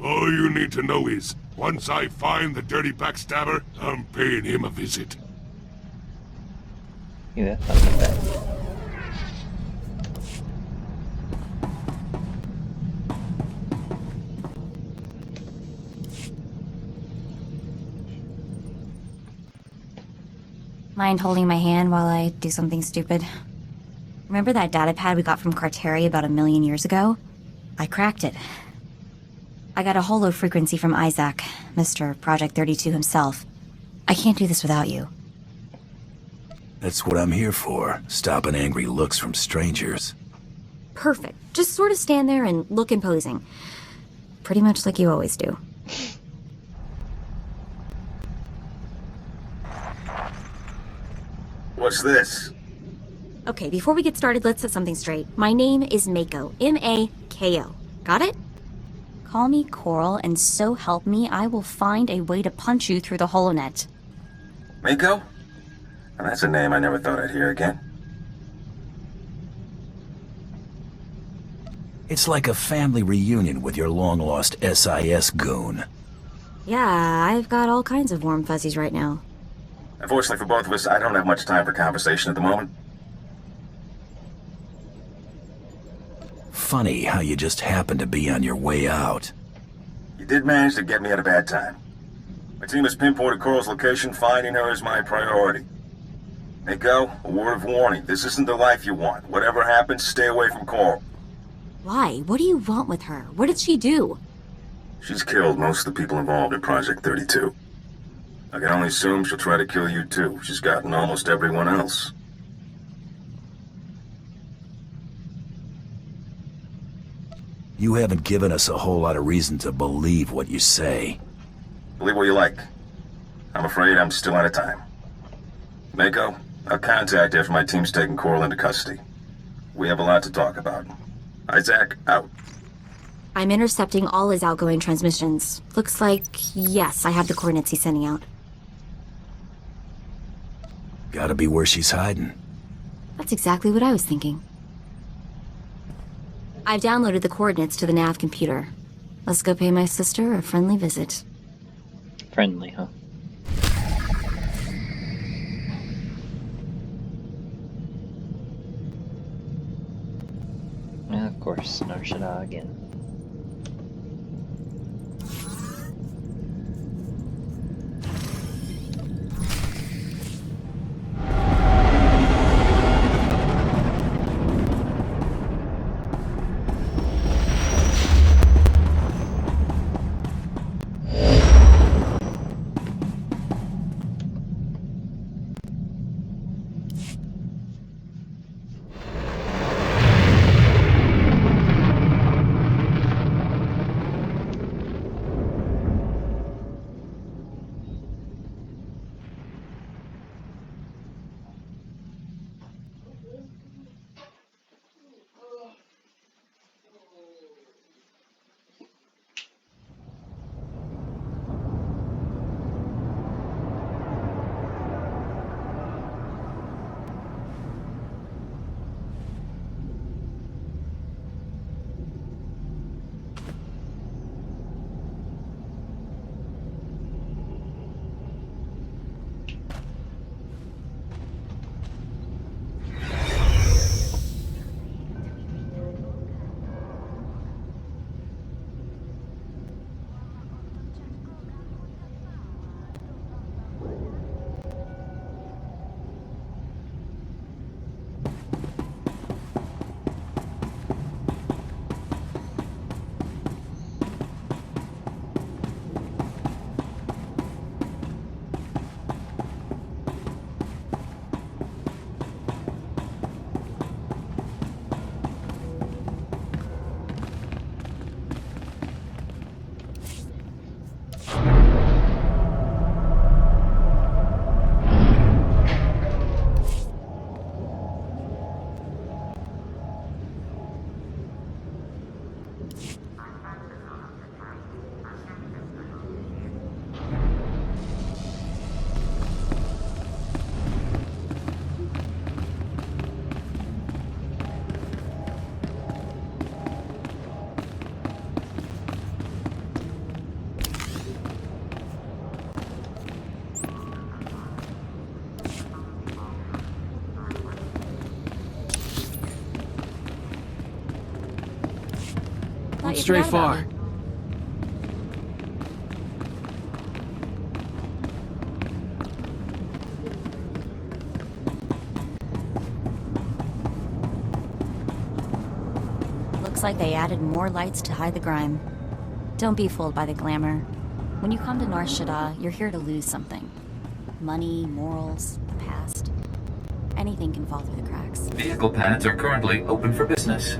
All you need to know is, once I find the dirty backstabber, I'm paying him a visit. Yeah, that's not bad. Mind holding my hand while I do something stupid? Remember that datapad we got from Carteri about 1,000,000 years ago? I cracked it. I got a holo frequency from Isaac, Mr. Project 32 himself. I can't do this without you. That's what I'm here for, stopping angry looks from strangers. Perfect. Just sort of stand there and look imposing. Pretty much like you always do. What's this? Okay, before we get started, let's set something straight. My name is Mako. M-A-K-O. Got it? Call me Coral, and so help me, I will find a way to punch you through the holonet. Mako? Well, that's a name I never thought I'd hear again. It's like a family reunion with your long-lost SIS goon. Yeah, I've got all kinds of warm fuzzies right now. Unfortunately for both of us, I don't have much time for conversation at the moment. Funny how you just happened to be on your way out. You did manage to get me at a bad time. My team has pinpointed Coral's location. Finding her is my priority. Mako, a word of warning. This isn't the life you want. Whatever happens, stay away from Coral. Why? What do you want with her? What did she do? She's killed most of the people involved in Project 32. I can only assume she'll try to kill you too. She's gotten almost everyone else. You haven't given us a whole lot of reason to believe what you say. Believe what you like. I'm afraid I'm still out of time. Mako, I'll contact you after my team's taken Coral into custody. We have a lot to talk about. Isaac, out. I'm intercepting all his outgoing transmissions. Looks like, yes, I have the coordinates he's sending out. Gotta be where she's hiding. That's exactly what I was thinking. I've downloaded the coordinates to the nav computer. Let's go pay my sister a friendly visit. Friendly, huh? Of course, Narshada again. Won't stray far. Looks like they added more lights to hide the grime. Don't be fooled by the glamour. When you come to North Shada, you're here to lose something. Money, morals, the past. Anything can fall through the cracks. Vehicle pads are currently open for business.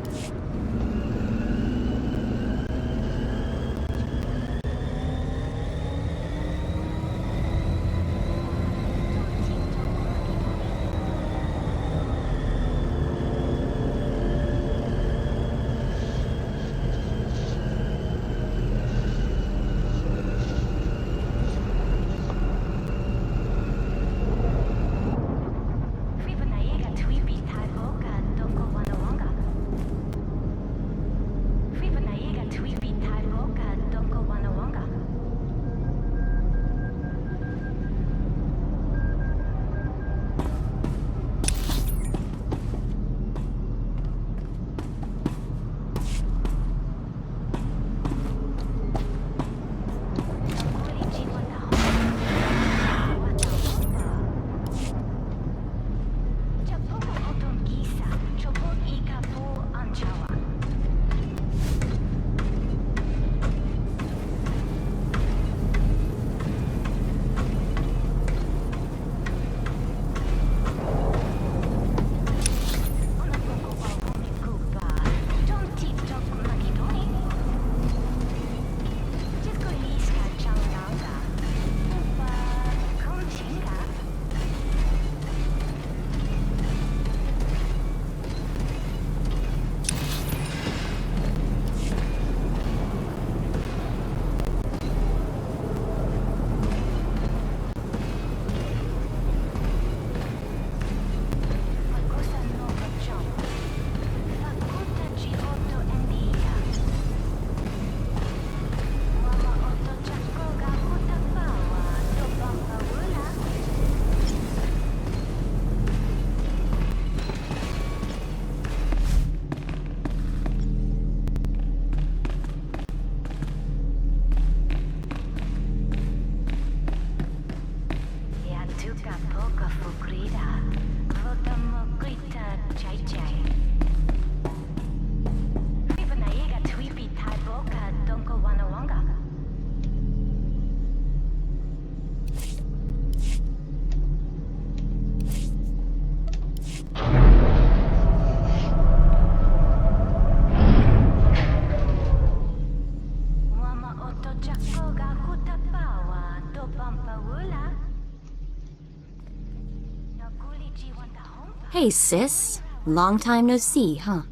Hey, sis. Long time no see, huh?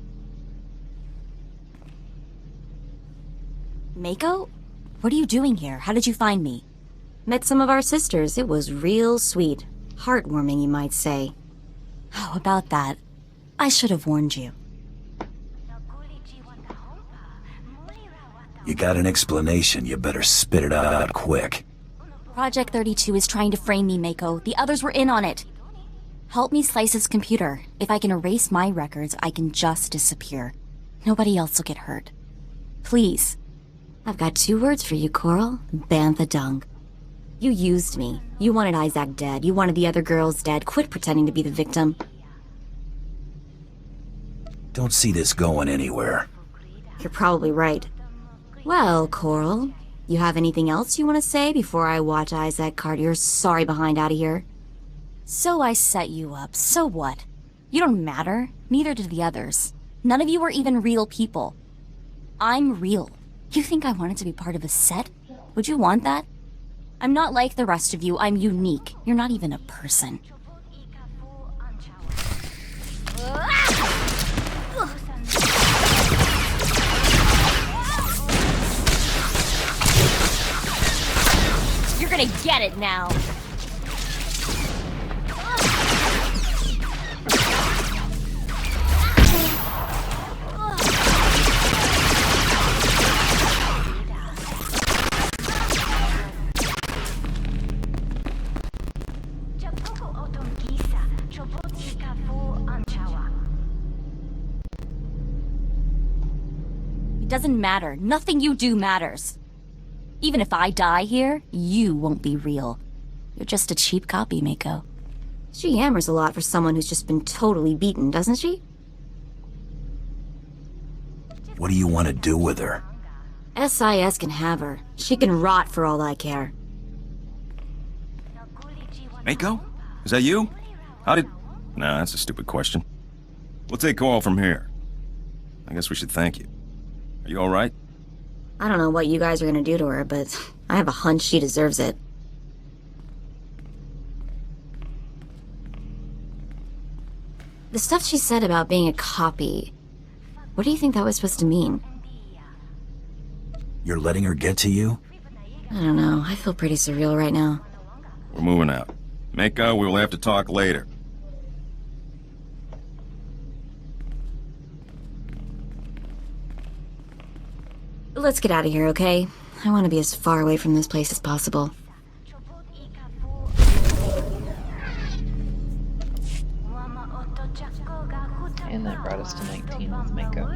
Mako? What are you doing here? How did you find me? Met some of our sisters. It was real sweet. Heartwarming, you might say. Oh, about that. I should have warned you. You got an explanation, you better spit it out quick. Project 32 is trying to frame me, Mako. The others were in on it. Help me slice his computer. If I can erase my records, I can just disappear. Nobody else will get hurt. Please. I've got 2 words for you, Coral. Bantha dung. You used me. You wanted Isaac dead. You wanted the other girls dead. Quit pretending to be the victim. Don't see this going anywhere. You're probably right. Well, Coral, you have anything else you want to say before I watch Isaac cart your sorry behind out of here? So I set you up. So what? You don't matter. Neither do the others. None of you are even real people. I'm real. You think I wanted to be part of a set? Would you want that? I'm not like the rest of you. I'm unique. You're not even a person. You're gonna get it now. It doesn't matter. Nothing you do matters. Even if I die here, you won't be real. You're just a cheap copy, Mako. She hammers a lot for someone who's just been totally beaten, doesn't she? What do you want to do with her? SIS can have her. She can rot for all I care. Mako? Is that you? How did... Nah, that's a stupid question. We'll take Coral from here. I guess we should thank you. Are you alright? I don't know what you guys are gonna do to her, but I have a hunch she deserves it. The stuff she said about being a copy, what do you think that was supposed to mean? You're letting her get to you? I don't know. I feel pretty surreal right now. We're moving out. Mako, we will have to talk later. Let's get out of here, okay? I want to be as far away from this place as possible. And that brought us to 19 with Mako.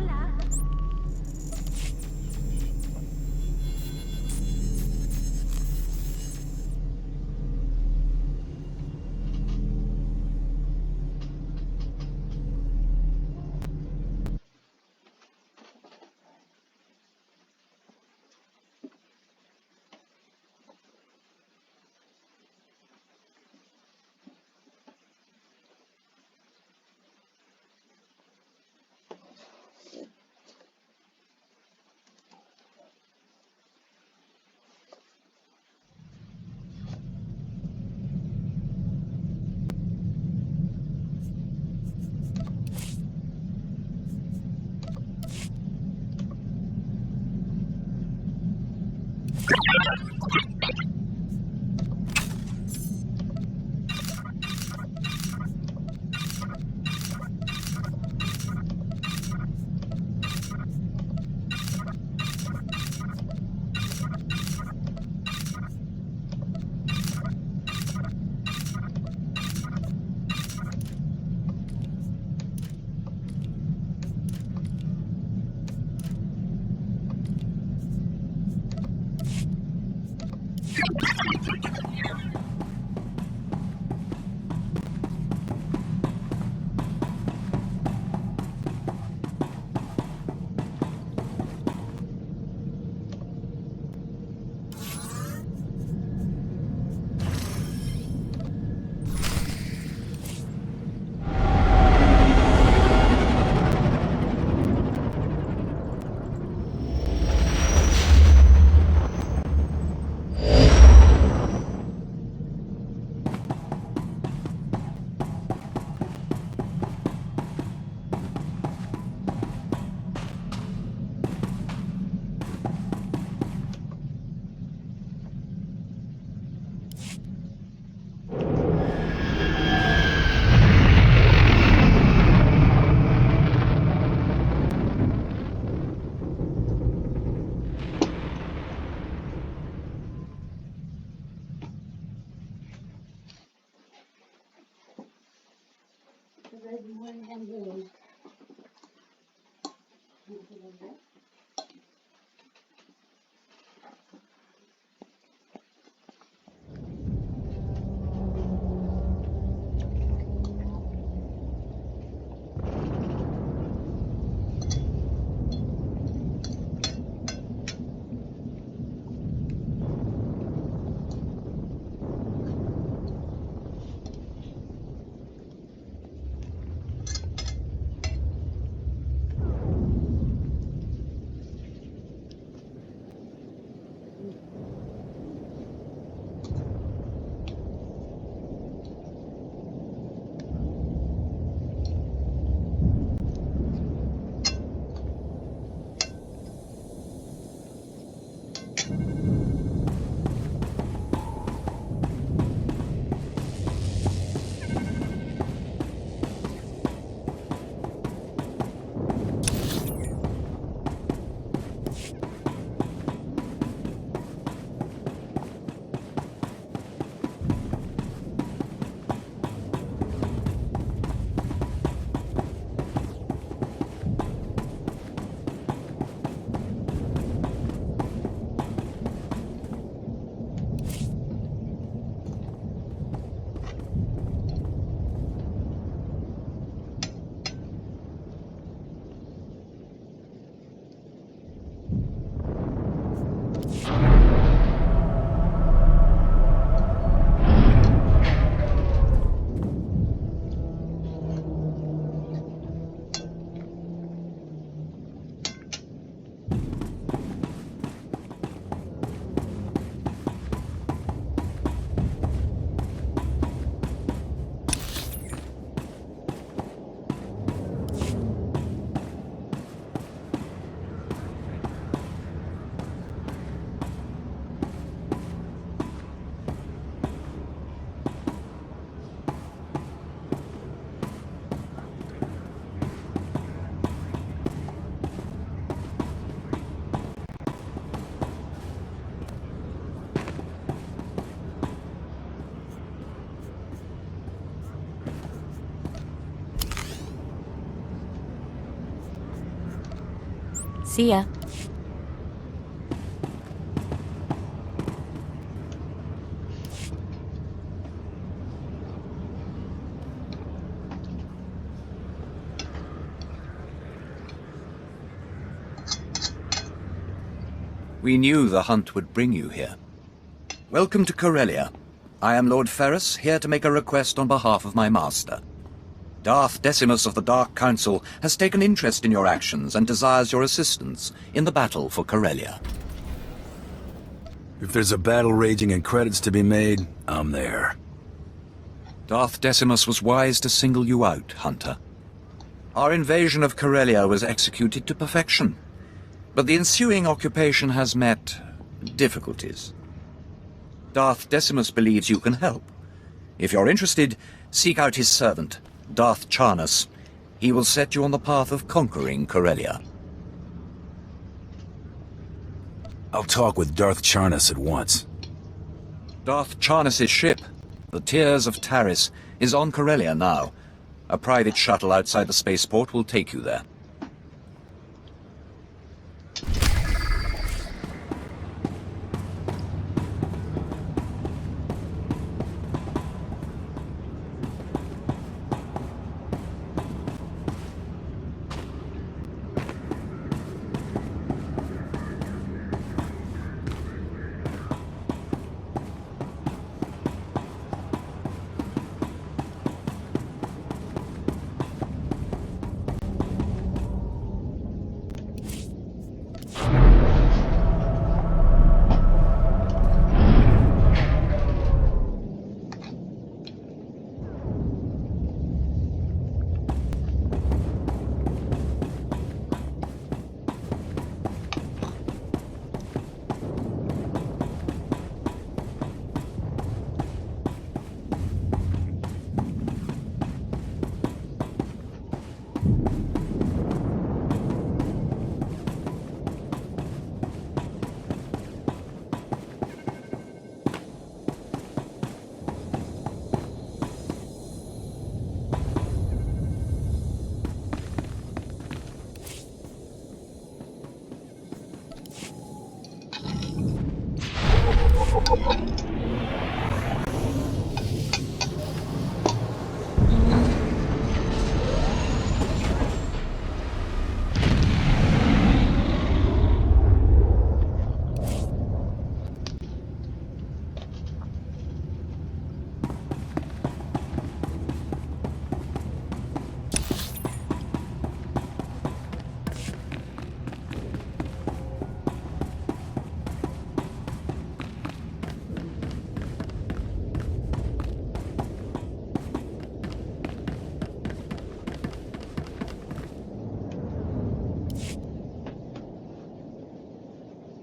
See ya. We knew the hunt would bring you here. Welcome to Corellia. I am Lord Ferrus, here to make a request on behalf of my master. Darth Decimus of the Dark Council has taken interest in your actions and desires your assistance in the battle for Corellia. If there's a battle raging and credits to be made, I'm there. Darth Decimus was wise to single you out, Hunter. Our invasion of Corellia was executed to perfection, but the ensuing occupation has met difficulties. Darth Decimus believes you can help. If you're interested, seek out his servant, Darth Charnus. He will set you on the path of conquering Corellia. I'll talk with Darth Charnus at once. Darth Charnus' ship, the Tears of Taris, is on Corellia now. A private shuttle outside the spaceport will take you there.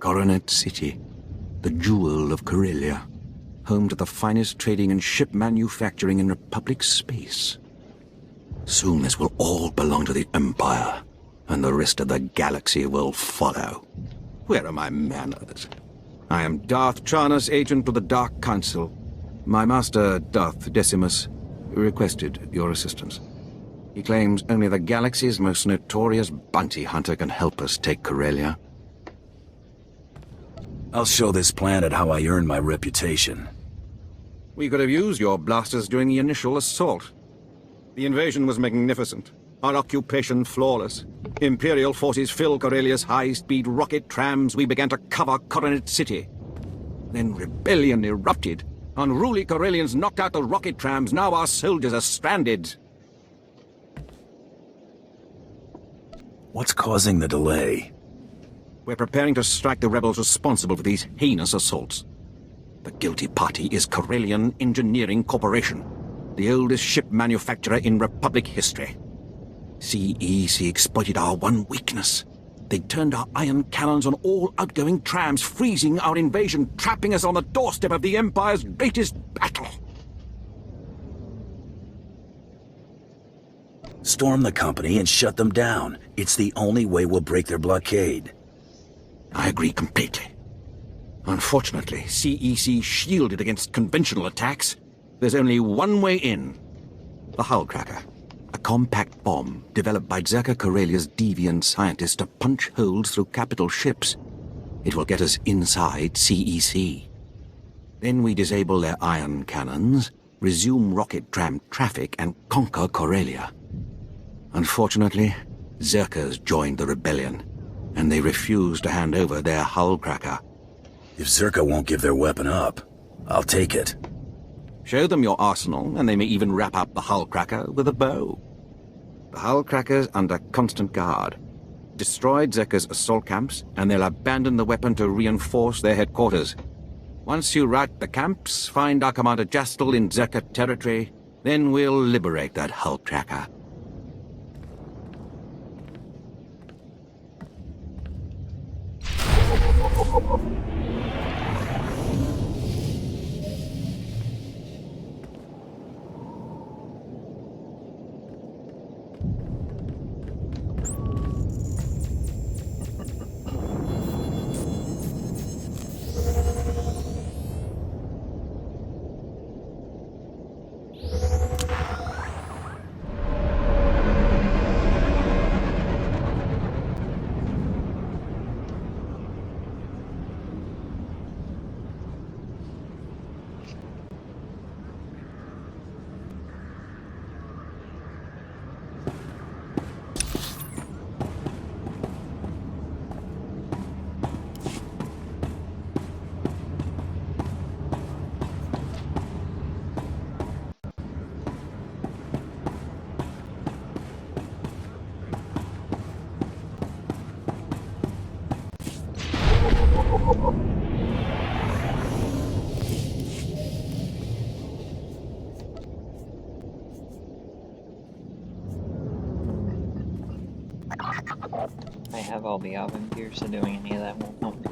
Coronet City, the jewel of Corellia, home to the finest trading and ship manufacturing in Republic space. Soon this will all belong to the Empire, and the rest of the galaxy will follow. Where are my manners? I am Darth Charnus, agent of the Dark Council. My master, Darth Decimus, requested your assistance. He claims only the galaxy's most notorious bounty hunter can help us take Corellia. I'll show this planet how I earned my reputation. We could have used your blasters during the initial assault. The invasion was magnificent, our occupation flawless. Imperial forces filled Corellia's high-speed rocket trams. We began to cover Coronet City. Then rebellion erupted. Unruly Corellians knocked out the rocket trams. Now our soldiers are stranded. What's causing the delay? We're preparing to strike the rebels responsible for these heinous assaults. The guilty party is Corellian Engineering Corporation, the oldest ship manufacturer in Republic history. CEC exploited our one weakness. They turned our iron cannons on all outgoing trams, freezing our invasion, trapping us on the doorstep of the Empire's greatest battle. Storm the company and shut them down. It's the only way we'll break their blockade. I agree completely. Unfortunately, CEC shielded against conventional attacks. There's only one way in. The hull cracker. A compact bomb developed by Czerka Corellia's deviant scientists to punch holes through capital ships. It will get us inside CEC. Then we disable their ion cannons, resume rocket tram traffic, and conquer Corellia. Unfortunately, Czerka's joined the rebellion, and they refuse to hand over their hull cracker. If Czerka won't give their weapon up, I'll take it. Show them your arsenal, and they may even wrap up the hull cracker with a bow. The hull cracker's under constant guard. Destroy Czerka's assault camps, and they'll abandon the weapon to reinforce their headquarters. Once you rout the camps, find our Commander Jastel in Czerka territory, then we'll liberate that hull cracker. I have all the oven gear, so doing any of that won't help me.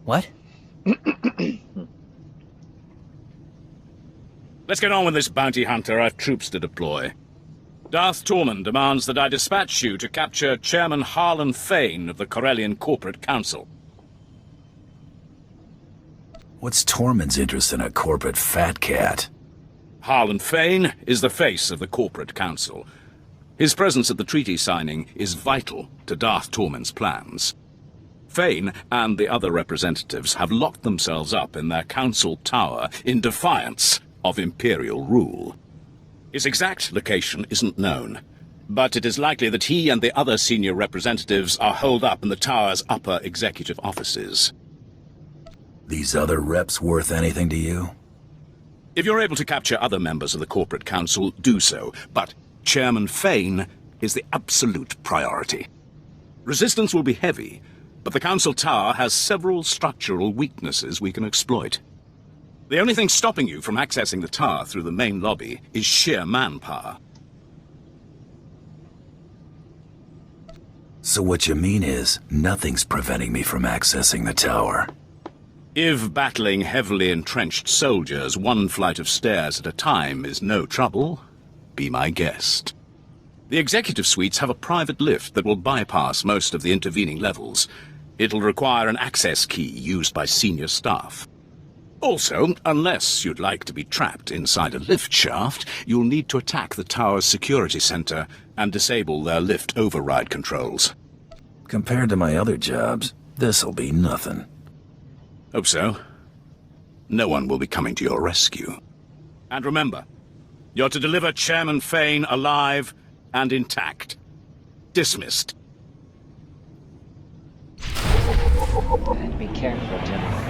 What? Let's get on with this, bounty hunter. I've troops to deploy. Darth Tormund demands that I dispatch you to capture Chairman Harlan Fane of the Corellian Corporate Council. What's Tormund's interest in a corporate fat cat? Harlan Fane is the face of the Corporate Council. His presence at the treaty signing is vital to Darth Tormund's plans. Fane and the other representatives have locked themselves up in their council tower in defiance of Imperial rule. His exact location isn't known, but it is likely that he and the other senior representatives are holed up in the tower's upper executive offices. These other reps worth anything to you? If you're able to capture other members of the Corporate Council, do so, but Chairman Fane is the absolute priority. Resistance will be heavy, but the Council Tower has several structural weaknesses we can exploit. The only thing stopping you from accessing the tower through the main lobby is sheer manpower. So what you mean is, nothing's preventing me from accessing the tower. If battling heavily entrenched soldiers one flight of stairs at a time is no trouble, be my guest. The executive suites have a private lift that will bypass most of the intervening levels. It'll require an access key used by senior staff. Also, unless you'd like to be trapped inside a lift shaft, you'll need to attack the tower's security center and disable their lift override controls. Compared to my other jobs, this'll be nothing. Hope so. no one will be coming to your rescue. And remember, you're to deliver Chairman Fane alive and intact. Dismissed. And be careful, General.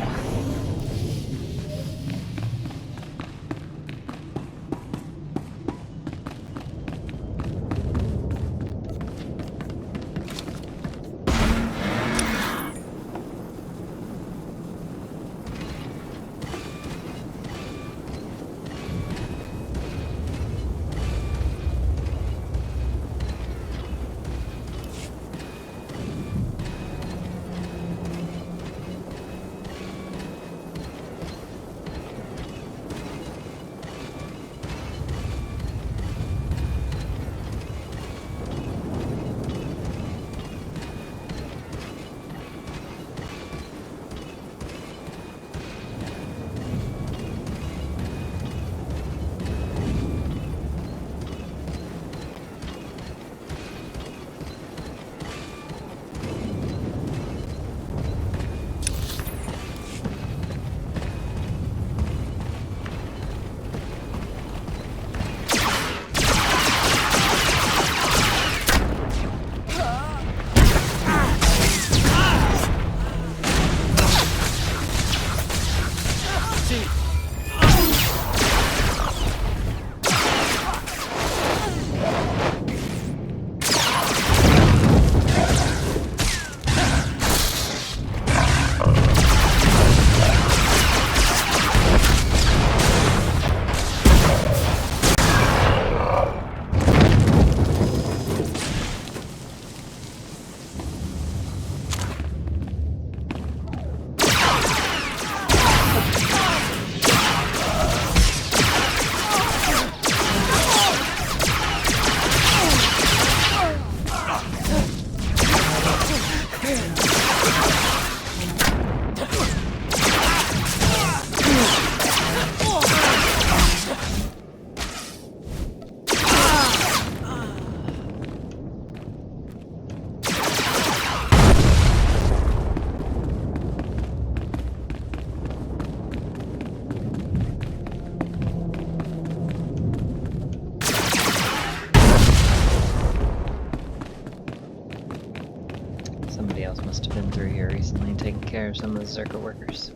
Somebody else must have been through here recently and taken care of some of the Czerka workers.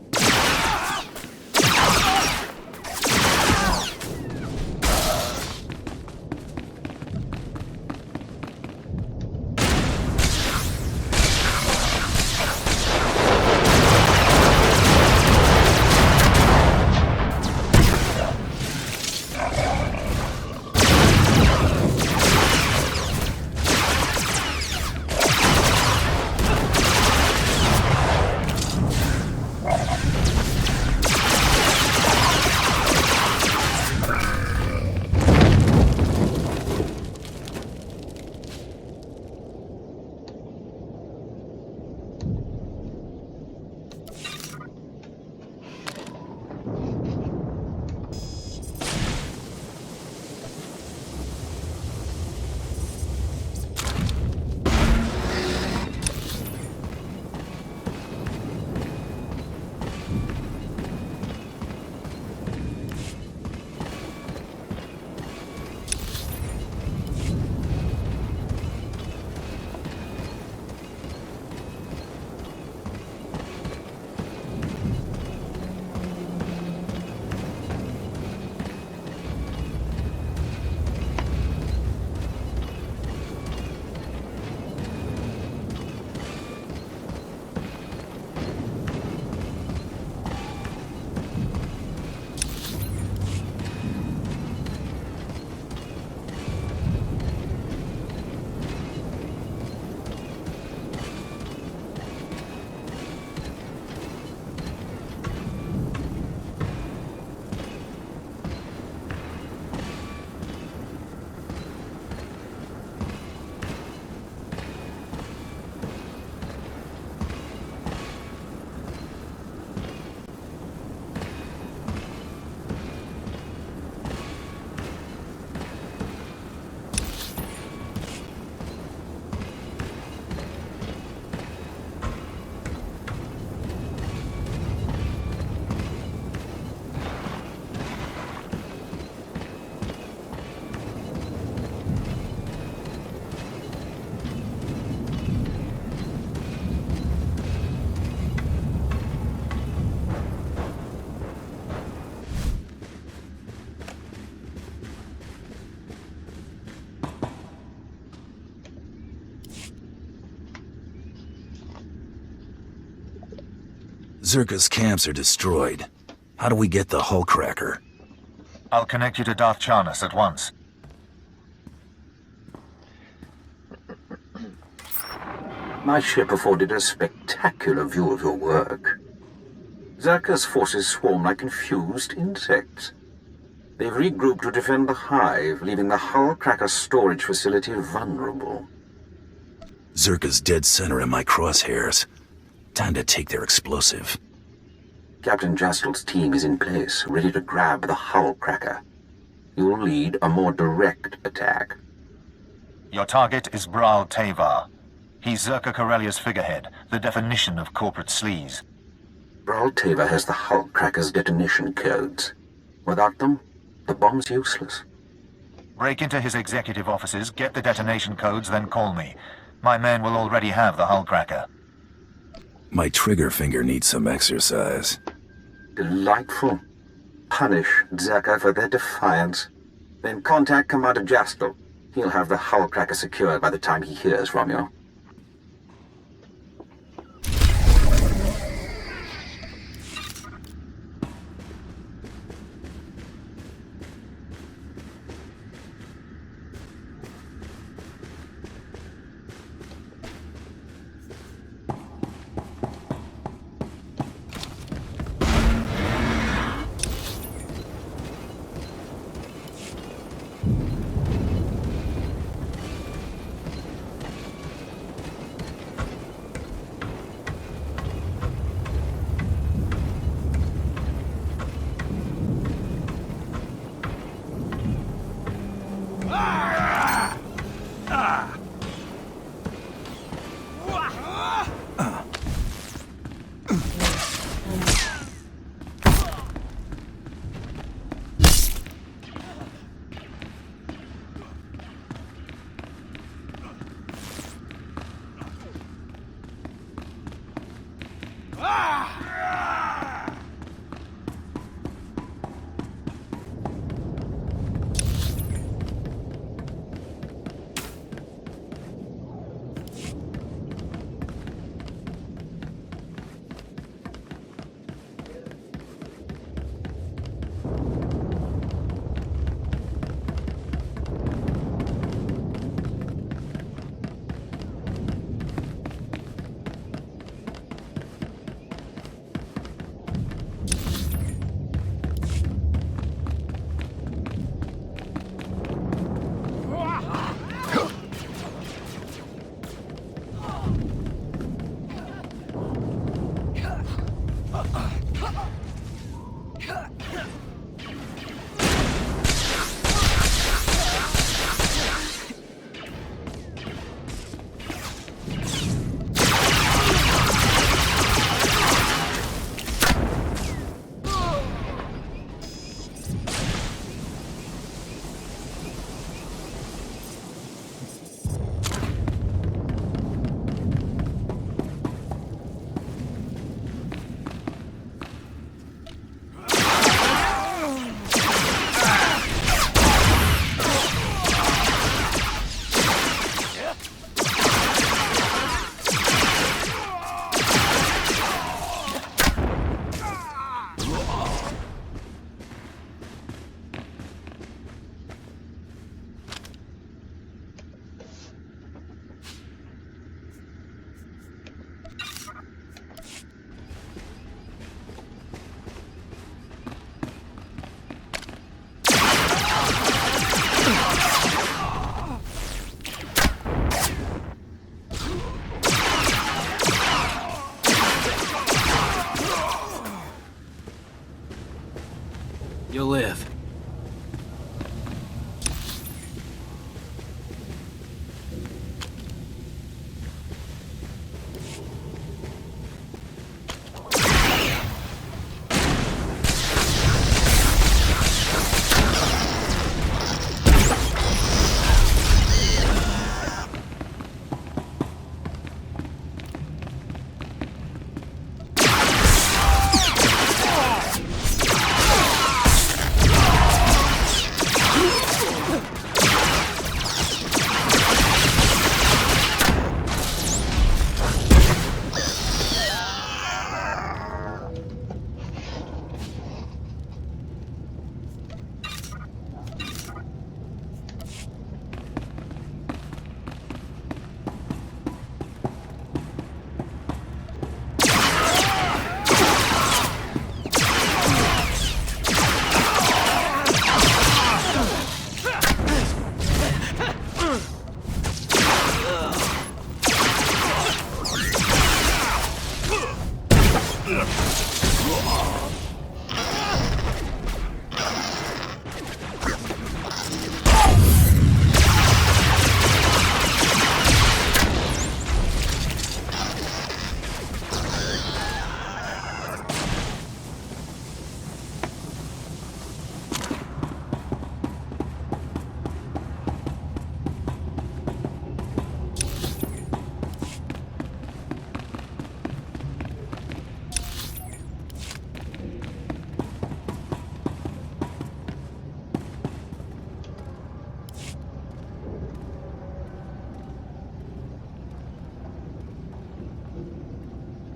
Czerka's camps are destroyed. How do we get the hull cracker? I'll connect you to Darth Charnas at once. My ship afforded a spectacular view of your work. Czerka's forces swarm like confused insects. They've regrouped to defend the hive, leaving the hull cracker storage facility vulnerable. Czerka's dead center in my crosshairs. Time to take their explosive. Captain Jastel's team is in place, ready to grab the hull cracker. You'll lead a more direct attack. Your target is Bral Tevar. He's Czerka Corellia's figurehead, the definition of corporate sleaze. Bral Tevar has the hull cracker's detonation codes. Without them, the bomb's useless. Break into his executive offices, get the detonation codes, then call me. My men will already have the hull cracker. My trigger finger needs some exercise. Delightful. Punish Czerka for their defiance. Then contact Commander Jastel. He'll have the hull cracker secured by the time he hears from you.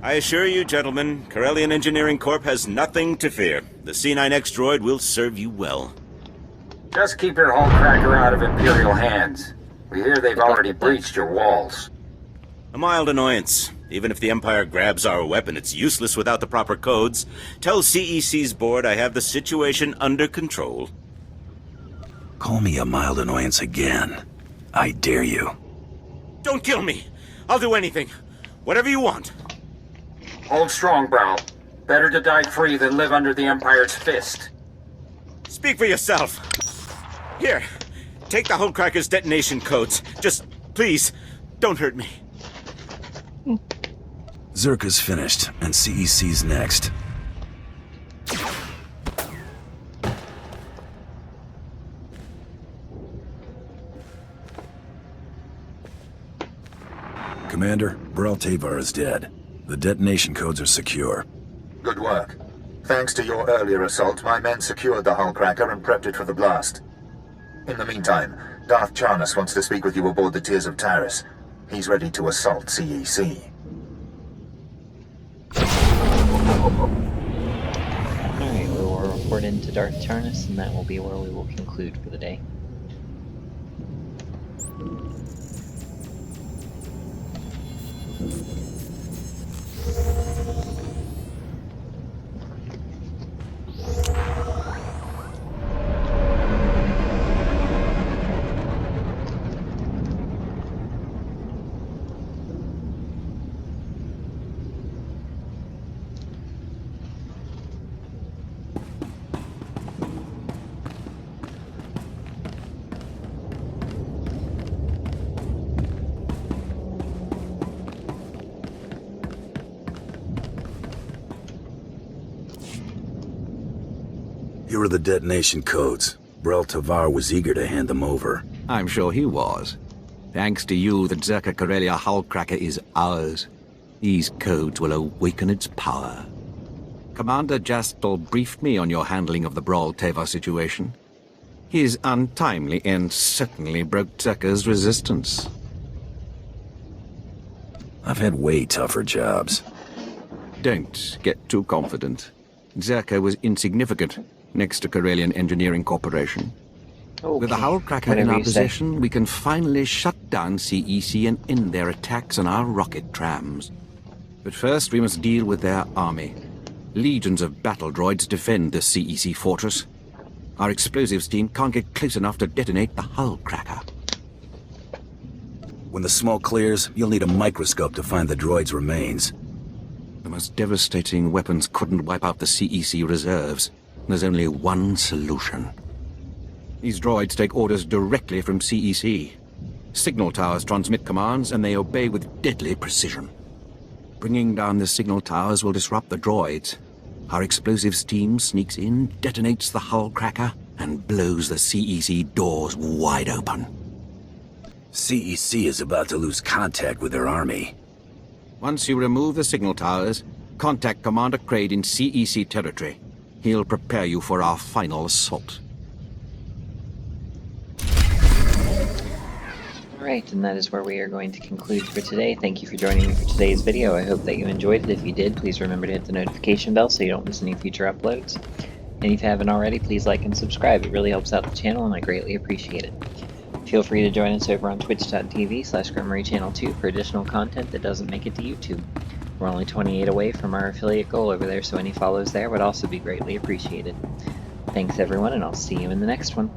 I assure you, gentlemen, Corellian Engineering Corp has nothing to fear. The C9X droid will serve you well. Just keep your hull cracker out of Imperial hands. We hear they've already breached your walls. A mild annoyance. Even if the Empire grabs our weapon, it's useless without the proper codes. Tell CEC's board I have the situation under control. Call me a mild annoyance again. I dare you. Don't kill me! I'll do anything. Whatever you want. Hold strong, Brow. Better to die free than live under the Empire's fist. Speak for yourself. Here, take the Hullcracker's detonation codes. Just, please, don't hurt me. Czerka's finished, and CEC's next. Commander, Bral Tavar is dead. The detonation codes are secure. Good work. Thanks to your earlier assault, my men secured the hull cracker and prepped it for the blast. In the meantime, Darth Charnas wants to speak with you aboard the Tears of Tyrus. He's ready to assault CEC. Alright, we will report into Darth Charnas, and that will be where we will conclude for the day. Here are the detonation codes. Bral Tavar was eager to hand them over. I'm sure he was. Thanks to you, the Czerka Corellia Hullcracker is ours. These codes will awaken its power. Commander Jastel briefed me on your handling of the Bral Tavar situation. His untimely end certainly broke Czerka's resistance. I've had way tougher jobs. Don't get too confident. Czerka was insignificant next to Corellian Engineering Corporation. Okay. With the Hullcracker in our possession, we can finally shut down CEC and end their attacks on our rocket trams. But first, we must deal with their army. Legions of battle droids defend the CEC fortress. Our explosives team can't get close enough to detonate the Hullcracker. When the smoke clears, you'll need a microscope to find the droid's remains. The most devastating weapons couldn't wipe out the CEC reserves. There's only one solution. These droids take orders directly from CEC. Signal towers transmit commands, and they obey with deadly precision. Bringing down the signal towers will disrupt the droids. Our explosives team sneaks in, detonates the Hullcracker, and blows the CEC doors wide open. CEC is about to lose contact with their army. Once you remove the signal towers, contact Commander Kraid in CEC territory. He'll prepare you for our final assault. Alright, and that is where we are going to conclude for today. Thank you for joining me for today's video. I hope that you enjoyed it. If you did, please remember to hit the notification bell so you don't miss any future uploads. And if you haven't already, please like and subscribe. It really helps out the channel and I greatly appreciate it. Feel free to join us over on twitch.tv/GremoryChannel2 for additional content that doesn't make it to YouTube. We're only 28 away from our affiliate goal over there, so any follows there would also be greatly appreciated. Thanks everyone, and I'll see you in the next one.